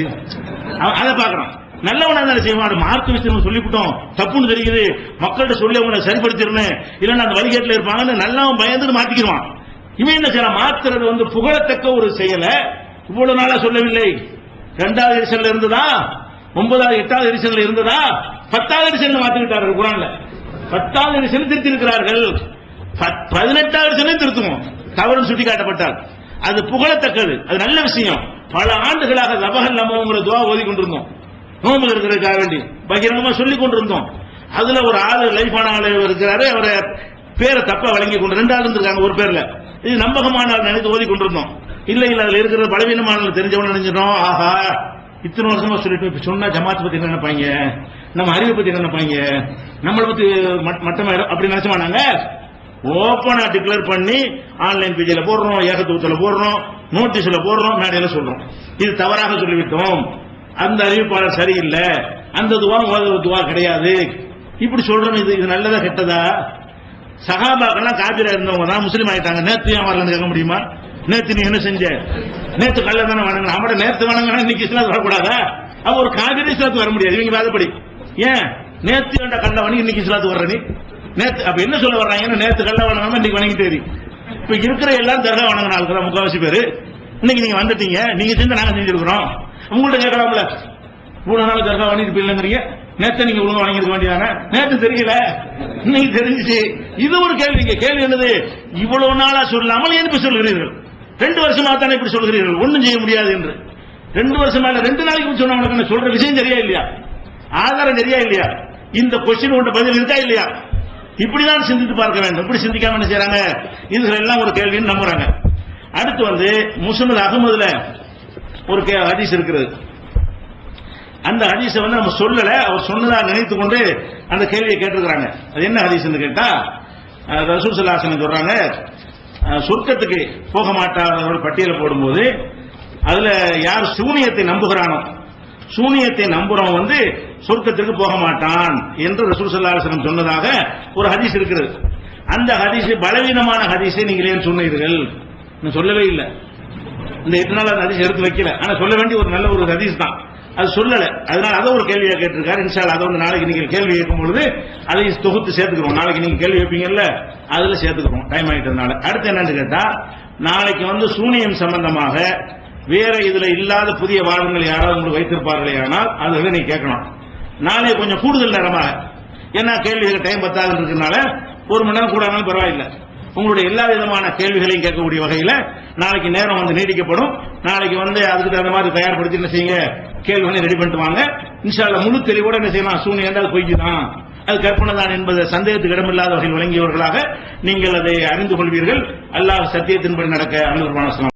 அதை பாக்குறோம். நல்லவனா தான் செய்வான். மார்க்க விஷயம் சொல்லிவிட்டோம், தப்புன்னு தெரியுது, மக்கள்கிட்ட சொல்லி அவங்களை சரிப்படுத்திடணும், இல்லைன்னா அந்த வழிகேட்டில் இருப்பாங்கன்னு நல்லவன் பயந்துட்டு மாத்திக்கிடுவான். இவன் என்ன செய்யறான்? மாத்துறது புகழத்தக்க ஒரு செயல இவ்வளவு நாளா சொல்லவில்லை. 2வது எடிஷன்ல இருந்ததா, 9வது 8வது எடிஷன்ல இருந்ததா, 10வது எடிஷன்ல மாத்திக்கிட்டார்கள். குர்ஆன்ல 10வது எடிஷன் திருத்தி இருக்கிறார்கள். 18வது எடிஷன்ல திருத்துவோம் தவறு சுட்டி காட்டப்பட்டால். அது புகழத்தக்கது, அது நல்ல விஷயம். பல ஆண்டுகளாக லபஹல் லமோங்கிற துவா ஓதி கொண்டிருந்தோம், நோம்பு இருக்கிறதுக்காக வேண்டி பகிரங்கமா சொல்லிக் கொண்டிருந்தோம். அதுல ஒரு ஆளு லைஃபான ஆளு இருக்கிறாரு, அவரை பேரை தப்பா வழங்கி கொண்டு 2 ஆள் இருந்திருக்காங்க ஒரு பேர்ல. இது நம்பகமான ஆள் நினைத்து ஓதி கொண்டிருந்தோம். இல்ல அதுல இருக்கிற பலவீனமான தெரிஞ்சவன நினைச்சிட்டோம். ஆஹா, இத்தனை வருஷமா சொல்லிட்டு இப்ப சொன்னா ஜமாத் பத்தி என்ன நினைப்பாங்க, நம்ம அறிவை பத்தி என்ன நினைப்பாங்க, நம்மளை பத்தி மட்டமா அப்படி நினைச்சோம். நாங்க ஓப்பனா டிக்ளேர் பண்ணி ஆன்லைன் பேஜில போடுறோம், ஏகத்துவத்துல போடுறோம், நோட்டீஸ்ல போடுறோம், மேடையில சொல்றோம். இது தவறாக சொல்லிவிட்டோம், அந்த அறிவிப்பாளர் சரியில்லை, அந்த துவா கிடையாது, இப்படி சொல்றோம். இது நல்லதா கெட்டதா? சஹாபாக்கெல்லாம் காபிரா இருந்தவங்க தான் முஸ்லீம் ஆயிட்டாங்க. நேற்று ஏன் வரலன்னு கேட்க முடியுமா? நேற்று நீ என்ன செஞ்ச? நேற்று கல்ல தானே வணங்க, நம்மட நேற்று வணங்கினா இன்னைக்கு இஸ்லாத்து வரக்கூடாதா? அவ ஒரு காபிரி இஸ்லாத்து வர முடியாது இவங்க வாதப்படி. ஏன் நேற்று வேண்ட கல்ல வணங்கி இன்னைக்கு இஸ்லாத்து வர்ற நீ? நேற்று அப்ப என்ன சொல்ல வர்றாங்க? நேற்று கல்ல வணங்காம இன்னைக்கு வணங்கிட்டு இருக்கு. இப்ப இருக்கிற எல்லாம் தர்கா வணங்கின ஆளுக்குறோம் முக்காவாசி பேரு. இன்னைக்கு நீங்க வந்துட்டீங்க, நீங்க செஞ்சு நாங்க செஞ்சிருக்கிறோம். உங்கள்ட்ட கேட்கலாம்ல, இவ்வளவு நாள் தர்கா வணங்கிட்டு போயிடலங்கிறீங்க, நேற்று நீங்க ஒழுங்கா வணங்கிருக்க வேண்டியதானே? நேற்று தெரியல, இன்னைக்கு தெரிஞ்சிச்சு. இது ஒரு கேள்விங்க. கேள்வி என்னது? இவ்வளவு நாளா சொல்லாமல் ஏன் இப்ப சொல்கிறீர்கள்? 2 வருஷமா தானே இப்படி சொல்கிறீர்கள், ஒன்னும் செய்ய முடியாது என்று. 2 வருஷமா இல்ல, 2 நாளைக்கு சொன்னவங்களுக்கு சொல்ற விஷயம் சரியா இல்லையா? ஆதாரம் சரியா இல்லையா? இந்த கொஸ்டின் ஒன்று பதில் இருக்கா இல்லையா? இப்படிதான் சிந்தித்து பார்க்க வேண்டும். இப்படி சிந்திக்காம என்ன செய்யறாங்க? இதுகள் எல்லாம் ஒரு கேள்வின்னு நம்புறாங்க. அடுத்து முஸ்னத் அஹ்மதுல ஒரு ஹதீஸ் இருக்கிறது. அந்த ஹதீஸை வந்து நம்ம சொல்லல, அவர் சொன்னதா நினைத்து கொண்டு அந்த கேள்வியை கேட்டிருக்கிறாங்க. அது என்ன ஹதீஸ்னு கேட்டா, ரசூல் ஸல்லல்லாஹு அலைஹி வஸல்லம் சொல்றாங்க, சொர்க்கத்துக்கு போக மாட்டாதவர்கள் பட்டியலை போடும்போது அதுல யார் சூனியத்தை நம்புகிறானோ, சூனியத்தை நம்புறவன் வந்து சொர்க்கத்திற்கு போக மாட்டான் என்று ரசூல் ஸல்லல்லாஹு அலைஹி வஸல்லம் சொன்னதாக ஒரு ஹதீஸ் இருக்கிறது. அந்த ஹதீஸ் பலவீனமான ஹதீஸை நீங்கள் ஏன் சொன்னீர்கள்? சொல்லவே இல்லை. இந்த 8 நாள் அந்த ஹதீஸ் எடுத்து வைக்கல. ஆனா சொல்ல வேண்டிய ஒரு நல்ல ஒரு ஹதீஸ் தான், அது சொல்லல. அதனால அதை ஒரு கேள்வியா கேட்டிருக்காரு. இன்ஷா அல்லாஹ் அதை வந்து நாளைக்கு நீங்கள் கேள்வி கேட்கும் பொழுது அதை தொகுத்து சேர்த்துக்கிறோம். நாளைக்கு நீங்க கேள்வி வைப்பீங்கல்ல, அதுல சேர்த்துக்கிறோம், டைம் ஆயிட்டதுனால. அடுத்து என்னன்னு கேட்டா, நாளைக்கு வந்து சூனியம் சம்பந்தமாக வேற இதுல இல்லாத புதிய வாதங்கள் யாராவது உங்களுக்கு வைத்திருப்பார்களே, ஆனால் அதுல நீங்க கேட்கணும். நாளை கொஞ்சம் கூடுதல் நேரமாக, ஏன்னா கேள்விகள் டைம் பத்தாது இருக்கிறதுனால 1 மணி நேரம் கூட ஆனாலும் பரவாயில்லை. உங்களுடைய எல்லா விதமான கேள்விகளையும் கேட்கக்கூடிய வகையில நாளைக்கு நேரம் வந்து நீடிக்கப்படும். நாளைக்கு வந்து அதுக்கு தகுந்த மாதிரி தயார்படுத்தி என்ன செய்யுங்க, கேள்விகளை ரெடி பண்ணிட்டு வாங்க. இன்ஷா அல்லாஹ் முழு தெளிவோட என்ன செய்யலாம், சூனியம் என்றால் பொய்க்குதான், அது கற்பனை தான் என்பது சந்தேகத்துக்கு இடமில்லாத வகையில் விளங்கியவர்களாக நீங்கள் அதை அறிந்து கொள்வீர்கள். அல்லாஹ் சத்தியத்தின்படி நடக்க அனுபவமான